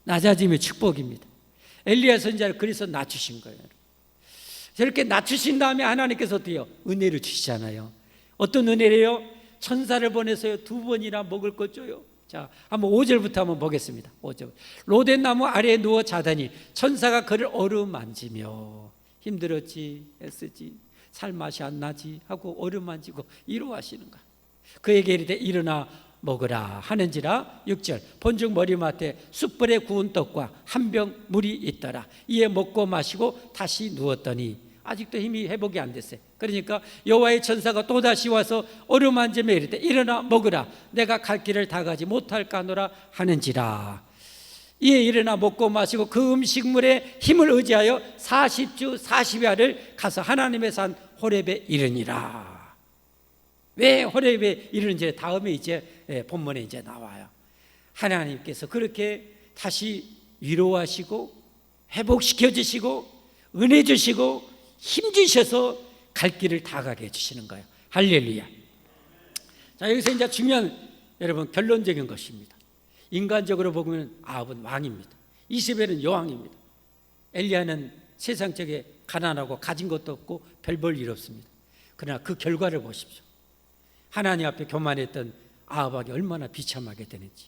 낮아짐이 축복입니다. 엘리야 선지자를 그래서 낮추신 거예요. 저렇게 낮추신 다음에 하나님께서 어때요? 은혜를 주시잖아요. 어떤 은혜래요? 천사를 보내서요 2번이나 먹을 것 줘요. 자, 한번 5절부터 한번 보겠습니다. 5절. 로뎀 나무 아래에 누워 자더니 천사가 그를 어루만지며 힘들었지, 애쓰지, 살 맛이 안 나지 하고 어루만지고 위로하시는 거야. 그에게 이르되 일어나 먹으라 하는지라. 6절. 본즉 머리맡에 숯불에 구운 떡과 한 병 물이 있더라. 이에 먹고 마시고 다시 누웠더니 아직도 힘이 회복이 안 됐어요. 그러니까 여호와의 천사가 또다시 와서 어루만지며 이르되 일어나 먹으라 내가 갈 길을 다 가지 못할까노라 하는지라. 이에 일어나 먹고 마시고 그 음식물에 힘을 의지하여 40주 40야를 가서 하나님의 산 호렙에 이르니라. 왜 호렙에 이르는지 다음에 이제 본문에 이제 나와요. 하나님께서 그렇게 다시 위로하시고 회복시켜 주시고 은혜 주시고 힘 주셔서 갈 길을 다 가게 해주시는 거예요. 할렐루야. 자, 여기서 이제 중요한 여러분 결론적인 것입니다. 인간적으로 보면 아합은 왕입니다. 이세벨은 여왕입니다. 엘리야는 세상적에 가난하고 가진 것도 없고 별 볼 일 없습니다. 그러나 그 결과를 보십시오. 하나님 앞에 교만했던 아합에게 얼마나 비참하게 되는지,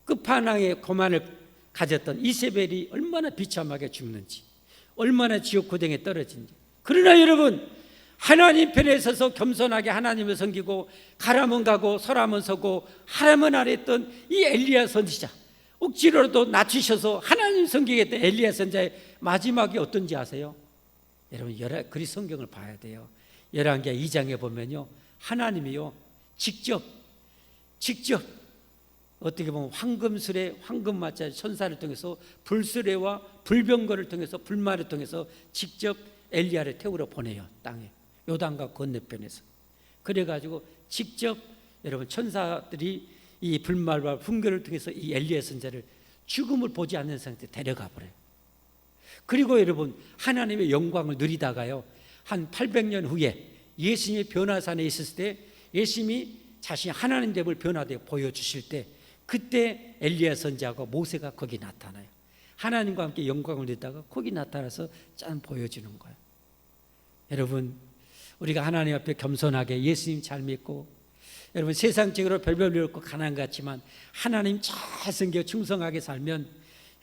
끝판왕의 교만을 가졌던 이세벨이 얼마나 비참하게 죽는지, 얼마나 지옥 고등에 떨어진지. 그러나 여러분, 하나님 편에 서서 겸손하게 하나님을 섬기고 가라면 가고 서라면 서고 하라면 하랬던 이 엘리야 선지자, 억지로라도 낮추셔서 하나님 섬기겠던 엘리야 선지자의 마지막이 어떤지 아세요? 여러분, 그리 성경을 봐야 돼요. 열왕기하 2장에 보면요, 하나님이요 직접 어떻게 보면 황금술에 황금마자 천사를 통해서 불수레와 불병거를 통해서 불말을 통해서 직접 엘리야를 태우러 보내요. 땅에 요단강 건너편에서. 그래가지고 직접 여러분 천사들이 이 불말과 훈계를 통해서 이 엘리야 선지자를 죽음을 보지 않는 상태에 데려가 버려요. 그리고 여러분 하나님의 영광을 누리다가요, 한 800년 후에 예수님이 변화산에 있었을 때 예수님이 자신이 하나님 됨을 변화되어 보여주실 때, 그때 엘리야 선지자하고 모세가 거기 나타나요. 하나님과 함께 영광을 누리다가 거기 나타나서 짠 보여주는 거예요. 여러분, 우리가 하나님 앞에 겸손하게 예수님 잘 믿고, 여러분 세상적으로 별별 일 없고 가난 같지만 하나님 잘 섬겨 충성하게 살면,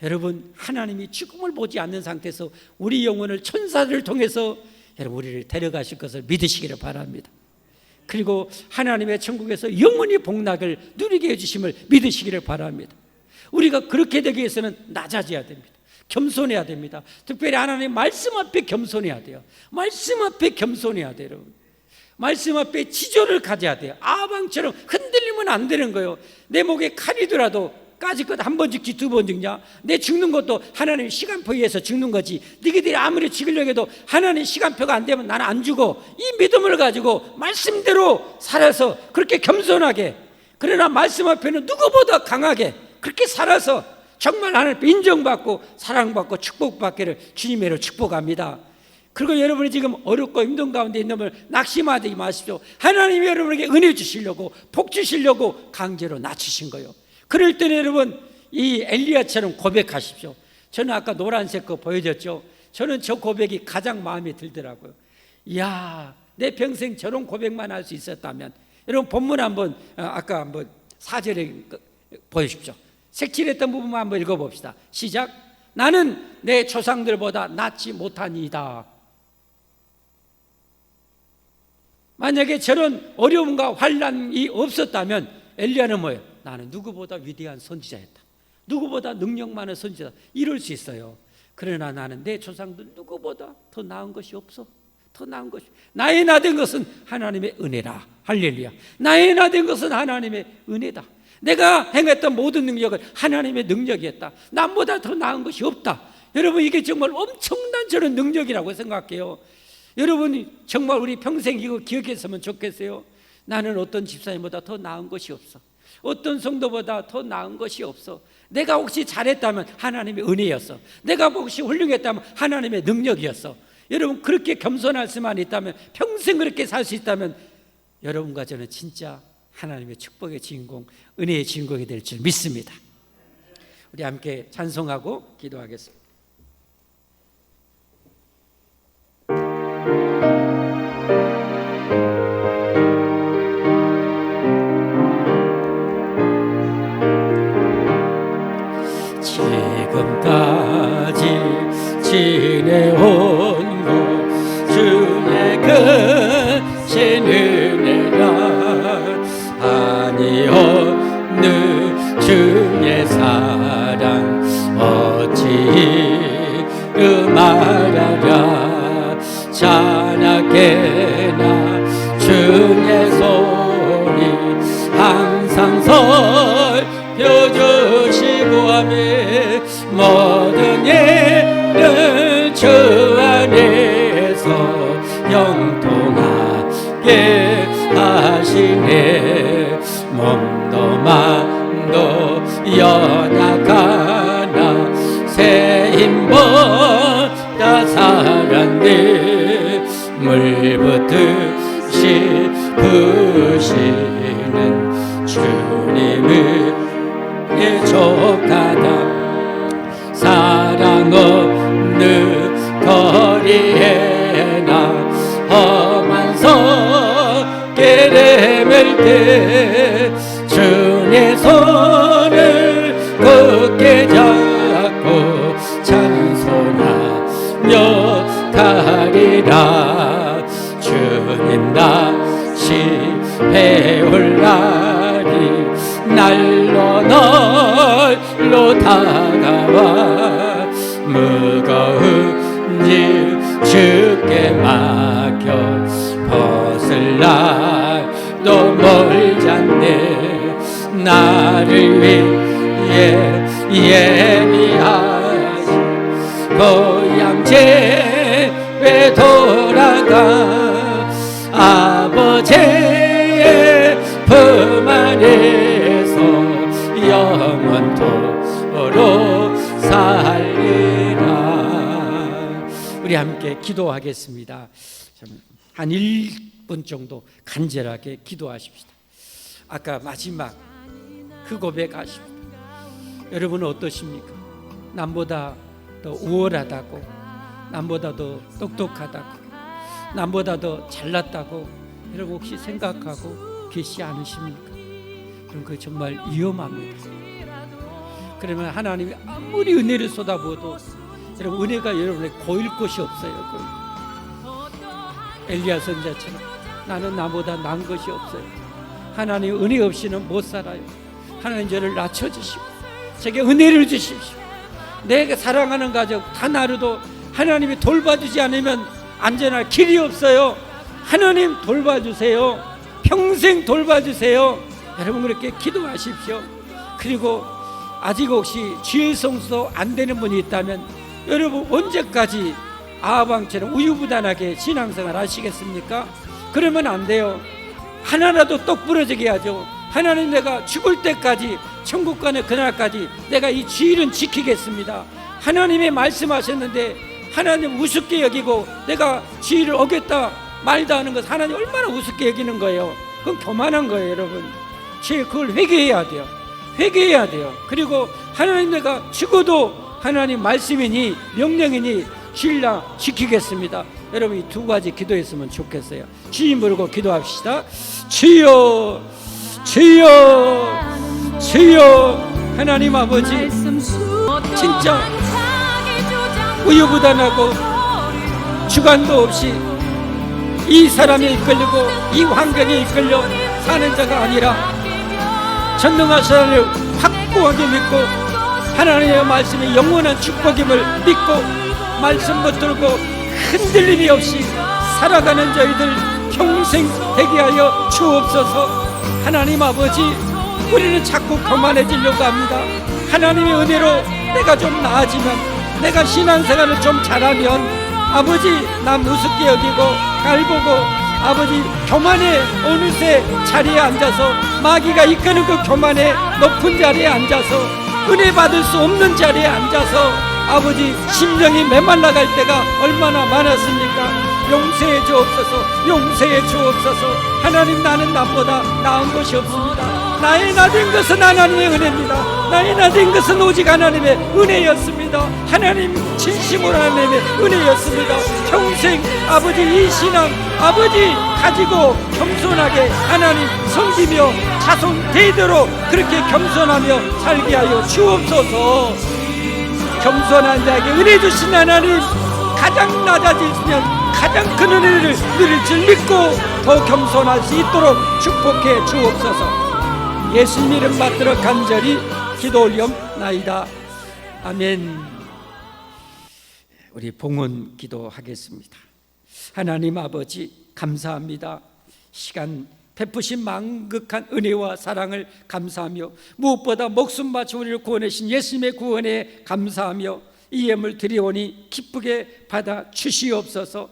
여러분 하나님이 죽음을 보지 않는 상태에서 우리 영혼을 천사들을 통해서 여러분 우리를 데려가실 것을 믿으시기를 바랍니다. 그리고 하나님의 천국에서 영원히 복락을 누리게 해주심을 믿으시기를 바랍니다. 우리가 그렇게 되기 위해서는 낮아져야 됩니다. 겸손해야 됩니다. 특별히 하나님 말씀 앞에 겸손해야 돼요. 말씀 앞에 겸손해야 돼요. 여러분, 말씀 앞에 지조를 가져야 돼요. 아방처럼 흔들리면 안 되는 거예요. 내 목에 칼이더라도 까짓 것 한 번 죽지 두 번 죽냐? 내 죽는 것도 하나님 시간표에 의해서 죽는 거지. 너희들이 아무리 죽이려고 해도 하나님 시간표가 안 되면 나는 안 죽어. 이 믿음을 가지고 말씀대로 살아서 그렇게 겸손하게, 그러나 말씀 앞에는 누구보다 강하게 그렇게 살아서 정말 하나님 앞에 인정받고 사랑받고 축복받기를 주님으로 축복합니다. 그리고 여러분이 지금 어렵고 힘든 가운데 있는 걸 낙심하지 마십시오. 하나님이 여러분에게 은혜 주시려고 복 주시려고 강제로 낮추신 거예요. 그럴 때는 여러분 이 엘리야처럼 고백하십시오. 저는 아까 노란색 거 보여줬죠. 저는 저 고백이 가장 마음에 들더라고요. 이야, 내 평생 저런 고백만 할 수 있었다면. 여러분 본문 한번 아까 한번 4절에 보여주십시오. 색칠했던 부분만 한번 읽어봅시다. 시작. 나는 내 조상들보다 낫지 못하니이다. 만약에 저런 어려움과 환난이 없었다면 엘리야는 뭐예요? 나는 누구보다 위대한 선지자였다. 누구보다 능력 많은 선지자다. 이럴 수 있어요. 그러나 나는 내 조상들 누구보다 더 나은 것이 없어. 더 나은 것이. 나의 나된 것은 하나님의 은혜라. 할렐루야. 나의 나된 것은 하나님의 은혜다. 내가 행했던 모든 능력은 하나님의 능력이었다. 남보다 더 나은 것이 없다. 여러분, 이게 정말 엄청난 저런 능력이라고 생각해요. 여러분이 정말 우리 평생 이거 기억했으면 좋겠어요. 나는 어떤 집사님보다 더 나은 것이 없어. 어떤 성도보다 더 나은 것이 없어. 내가 혹시 잘했다면 하나님의 은혜였어. 내가 혹시 훌륭했다면 하나님의 능력이었어. 여러분, 그렇게 겸손할 수만 있다면, 평생 그렇게 살 수 있다면 여러분과 저는 진짜 하나님의 축복의 주인공, 은혜의 주인공이 될 줄 믿습니다. 우리 함께 찬송하고 기도하겠습니다. 지금까지 지내온 것 주의 크신 은혜라. 아니 어느 주의 사랑 어찌 말하랴. 찬양해나 주의 소리 항상 살펴주시고 하며 모든 일을 주 안에서 영통하게 하시네. 몸도 마음도 연약하나 새 힘보다 살았네. 물붓듯이 부시는 주님을 족하다. 사랑 없는 거리에 나 험한 손길 헤맬 때 주의 손을 굳게 잡고 찬송하며 가리라. 주님 다시 배울 날이 날로 널로 다가와 무거운 일 주께 맡겨 벗을 날도 멀잖네. 나를 위해 예비하시 고향 집에 돌아가 아버지의 품 안에서 영원토록 살리라. 우리 함께 기도하겠습니다. 한 1분 정도 간절하게 기도하십시다. 아까 마지막 그 고백하십니다. 여러분은 어떠십니까? 남보다 더 우월하다고, 남보다 더 똑똑하다고, 남보다 더 잘났다고 여러분 혹시 생각하고 계시지 않으십니까? 그럼 그거 정말 위험합니다. 그러면 하나님이 아무리 은혜를 쏟아부어도 여러분 은혜가 여러분의 고일 것이 없어요. 엘리야 선자처럼 나는 나보다 나은 것이 없어요. 하나님 은혜 없이는 못 살아요. 하나님 저를 낮춰주시고 제게 은혜를 주십시오. 내가 사랑하는 가족 단 하루도 하나님이 돌봐주지 않으면 안전할 길이 없어요. 하나님 돌봐주세요. 평생 돌봐주세요. 여러분 그렇게 기도하십시오. 그리고 아직 혹시 주의 성수도 안 되는 분이 있다면 여러분 언제까지 아방처럼 우유부단하게 신앙생활 하시겠습니까? 그러면 안 돼요. 하나라도 똑 부러지게 하죠. 하나님 내가 죽을 때까지 천국 가는 그날까지 내가 이 주일은 지키겠습니다. 하나님이 말씀하셨는데 하나님 우습게 여기고 내가 주일을 어겼다 말다 하는 것 하나님 얼마나 우습게 여기는 거예요. 그건 교만한 거예요. 여러분 그걸 회개해야 돼요. 회개해야 돼요. 그리고 하나님 내가 죽어도 하나님 말씀이니 명령이니 신랑 지키겠습니다. 여러분 이 두 가지 기도했으면 좋겠어요. 주님 부르고 기도합시다. 주여 주여 주여. 하나님 아버지 진짜 우유부단하고 주관도 없이 이 사람에 이끌리고 이 환경에 이끌려 사는 자가 아니라 전능하신 하나님을 확고하게 믿고 하나님의 말씀이 영원한 축복임을 믿고 말씀 붙들고 흔들림이 없이 살아가는 저희들 평생 되게 하여 주옵소서. 하나님 아버지 우리는 자꾸 교만해지려고 합니다. 하나님의 은혜로 내가 좀 나아지면 내가 신앙생활을 좀 잘하면 아버지 나 우습게 여기고 갈보고 아버지 교만에 어느새 자리에 앉아서 마귀가 이끄는 그 교만에 높은 자리에 앉아서 은혜 받을 수 없는 자리에 앉아서 아버지 심령이 메말라갈 때가 얼마나 많았습니까? 용서해 주옵소서. 용서해 주옵소서. 하나님 나는 남보다 나은 것이 없습니다. 나의 나된 것은 하나님의 은혜입니다. 나의 나된 것은 오직 하나님의 은혜였습니다. 하나님 진심으로 하나님의 은혜였습니다. 평생 아버지 이 신앙 아버지 가지고 겸손하게 하나님 섬기며 자손 대대로 그렇게 겸손하며 살게 하여 주옵소서. 겸손한 자에게 은혜 주신 하나님 가장 낮아지시면 가장 큰 은혜를 누릴 줄 믿고 더 겸손할 수 있도록 축복해 주옵소서. 예수님 이름 받들어 간절히 기도 올리옵나이다. 아멘. 우리 봉헌 기도하겠습니다. 하나님 아버지 감사합니다. 시간 베푸신 만극한 은혜와 사랑을 감사하며 무엇보다 목숨 바쳐 우리를 구원하신 예수님의 구원에 감사하며 이 예물 드리오니 기쁘게 받아 주시옵소서.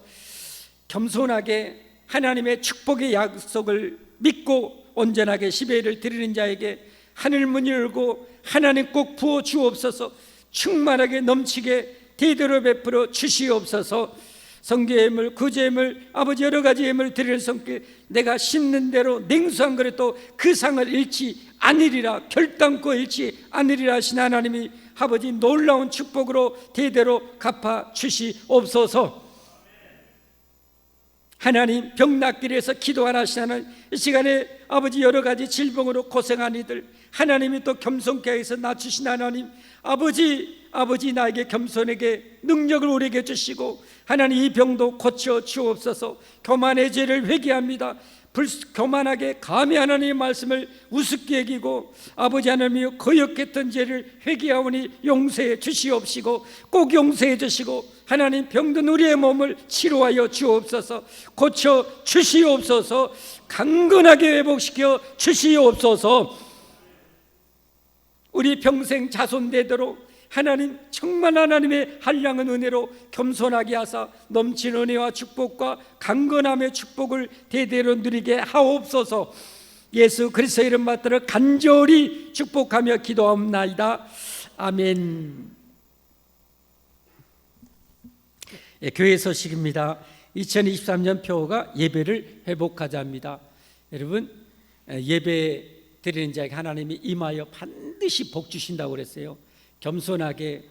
겸손하게 하나님의 축복의 약속을 믿고 온전하게 십예를 드리는 자에게 하늘 문이 열고 하나님 꼭 부어 주옵소서. 충만하게 넘치게 대대로 베풀어 주시옵소서. 성교예물, 구제예물, 아버지 여러 가지 예물 드리는 성길 내가 심는 대로 냉수한 그릇도 그 상을 잃지 아니리라, 결단코 잃지 아니리라 하신 하나님이 아버지 놀라운 축복으로 대대로 갚아 주시옵소서. 하나님 병 낫기 위해서 기도하나 하시는 이 시간에 아버지 여러 가지 질병으로 고생한 이들 하나님이 또 겸손케 해서 낮추신 하나님 아버지 나에게 겸손에게 능력을 우리에게 주시고 하나님 이 병도 고쳐 주옵소서. 교만의 죄를 회개합니다. 교만하게 감히 하나님의 말씀을 우습게 여기고 아버지 하나님이여 거역했던 죄를 회개하오니 용서해 주시옵시고 꼭 용서해 주시고 하나님 병든 우리의 몸을 치료하여 주옵소서. 고쳐 주시옵소서. 강건하게 회복시켜 주시옵소서. 우리 평생 자손되도록 하나님 정말 하나님의 한량한 은혜로 겸손하게 하사 넘치는 은혜와 축복과 강건함의 축복을 대대로 누리게 하옵소서. 예수 그리스도의 이름 받들어 간절히 축복하며 기도하옵나이다. 아멘. 교회 소식입니다. 2023년 표어가 예배를 회복하자입니다. 여러분 예배 드리는 자에게 하나님이 임하여 반드시 복 주신다고 그랬어요. 겸손하게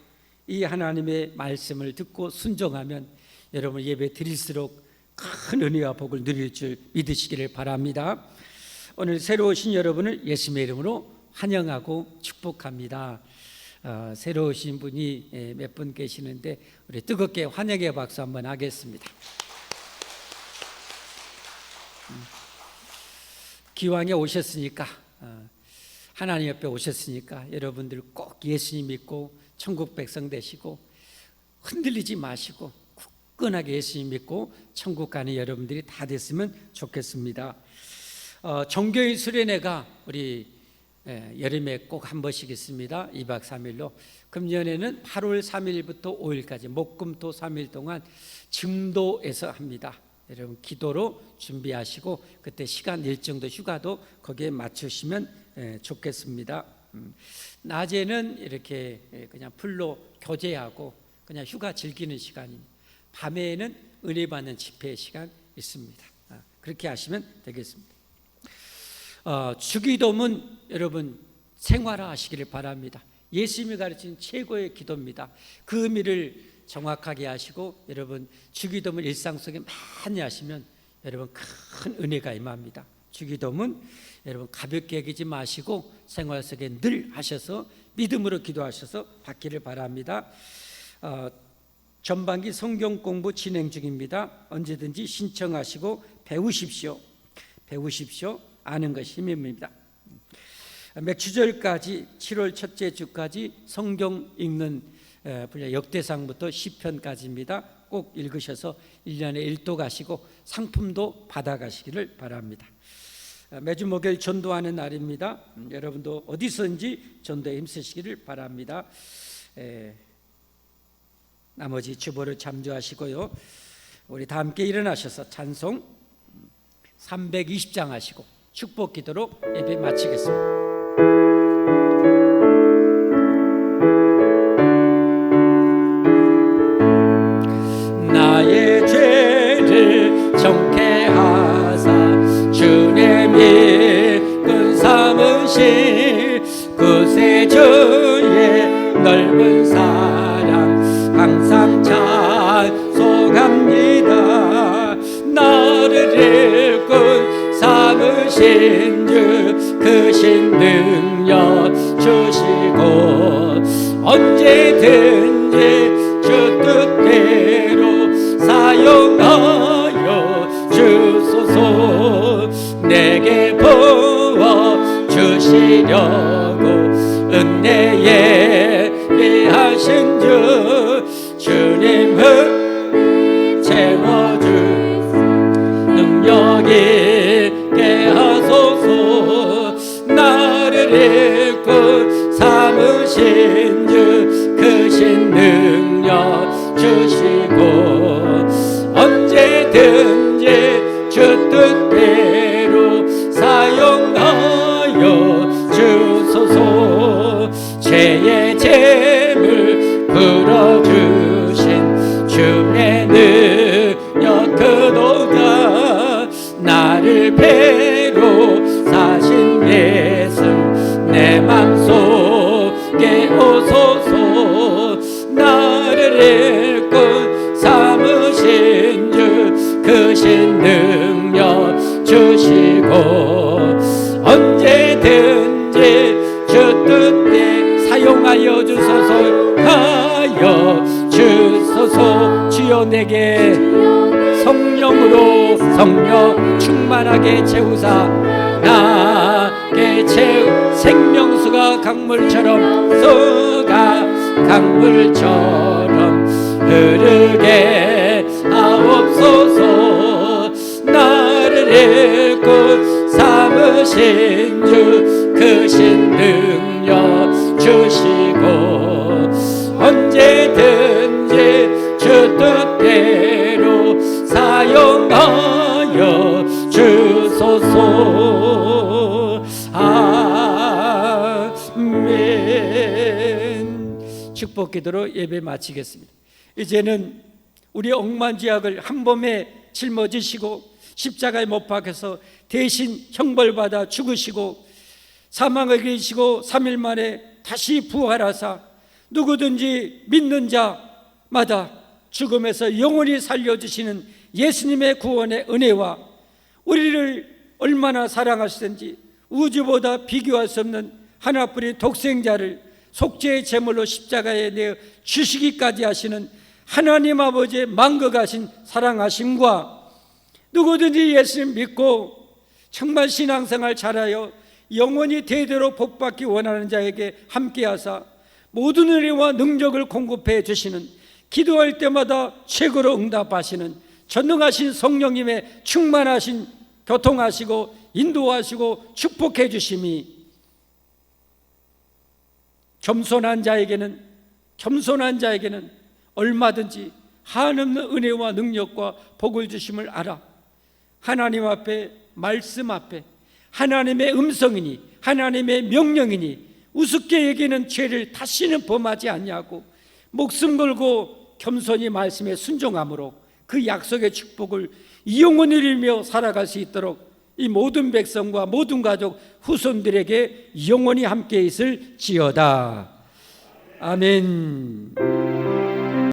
이 하나님의 말씀을 듣고 순종하면 여러분 예배 드릴수록 큰 은혜와 복을 누릴 줄 믿으시기를 바랍니다. 오늘 새로 오신 여러분을 예수님의 이름으로 환영하고 축복합니다. 새로 오신 분이 몇 분 계시는데 우리 뜨겁게 환영의 박수 한번 하겠습니다. 기왕에 오셨으니까 하나님 옆에 오셨으니까 여러분들 꼭 예수님 믿고 천국 백성 되시고 흔들리지 마시고 굳건하게 예수님 믿고 천국 가는 여러분들이 다 됐으면 좋겠습니다. 종교인 수련회가 우리 여름에 꼭 한 번씩 있습니다. 2박 3일로 금년에는 8월 3일부터 5일까지 목금토 3일 동안 증도에서 합니다. 여러분 기도로 준비하시고 그때 시간 일정도 휴가도 거기에 맞추시면 좋겠습니다. 낮에는 이렇게 그냥 풀로 교제하고 그냥 휴가 즐기는 시간입니다. 밤에는 은혜 받는 집회의 시간 있습니다. 그렇게 하시면 되겠습니다. 주기도문 여러분 생활화하시기를 바랍니다. 예수님이 가르친 최고의 기도입니다. 그 의미를 정확하게 하시고 여러분 주기도문 일상 속에 많이 하시면 여러분 큰 은혜가 임합니다. 주기도문 여러분 가볍게 여기지 마시고 생활 속에 늘 하셔서 믿음으로 기도하셔서 받기를 바랍니다. 전반기 성경 공부 진행 중입니다. 언제든지 신청하시고 배우십시오. 아는 것이 힘입니다. 맥주절까지 7월 첫째 주까지 성경 읽는 분야 역대상부터 시편까지입니다. 꼭 읽으셔서 1년에 1도 가시고 상품도 받아가시기를 바랍니다. 매주 목요일 전도하는 날입니다. 여러분도 어디서든지 전도에 힘쓰시기를 바랍니다. 나머지 주보를 참조하시고요. 우리 다 함께 일어나셔서 찬송 320장 하시고 축복 기도로 예배 마치겠습니다. 나의 죄를 정케 하사 주님이 끈 삼으신 구세주의 넓은 사랑 항상 찬송합니다. 나를 일꾼 삼으신 주 크신 능력 주시고 언제든지 주 뜻대로 사용하여 주소서. 내게 부어 주시려고 은혜에 예하신 주 주님을 채워주 참으신 주 크신 능력 주시고 언제든지 주 뜻대로 사용하여 주소서. 죄의 재물 풀어주신 주의 능력 그도다. 나를 배로 사신 예수 내 맘속에 오소서. 나를 일꾼 삼으신 주 크신 능력 주시고 언제든지 주 뜻대 사용하여 주소서. 하여 주소서. 주여 내게 성령으로 성령 충만하게 채우사 나게 채우 생명수가 강물처럼 쏘가 강물처럼 흐르게 하옵소서. 나를 일꾼 삼으신 주 크신 능력 주시고 언제든지 주 뜻대로 사용하여 주소서. 아멘. 축복 기도로 예배 마치겠습니다. 이제는 우리 억만죄악을 한 몸에 짊어지시고 십자가에 못 박혀서 대신 형벌받아 죽으시고 사망을 이기시고 3일 만에 다시 부활하사 누구든지 믿는 자마다 죽음에서 영원히 살려주시는 예수님의 구원의 은혜와 우리를 얼마나 사랑하시든지 우주보다 비교할 수 없는 하나뿐인 독생자를 속죄의 제물로 십자가에 내어 주시기까지 하시는 하나님 아버지의 만극하신 사랑하심과 누구든지 예수님 믿고 정말 신앙생활 잘하여 영원히 대대로 복받기 원하는 자에게 함께하사 모든 은혜와 능력을 공급해 주시는 기도할 때마다 최고로 응답하시는 전능하신 성령님의 충만하신 교통하시고 인도하시고 축복해 주심이 겸손한 자에게는 얼마든지 한없는 은혜와 능력과 복을 주심을 알아. 하나님 앞에 말씀 앞에 하나님의 음성이니 하나님의 명령이니 우습게 여기는 죄를 다시는 범하지 않냐고 목숨 걸고 겸손히 말씀에 순종함으로 그 약속의 축복을 영원히 누리며 살아갈 수 있도록 이 모든 백성과 모든 가족 후손들에게 영원히 함께 있을지어다. 아멘.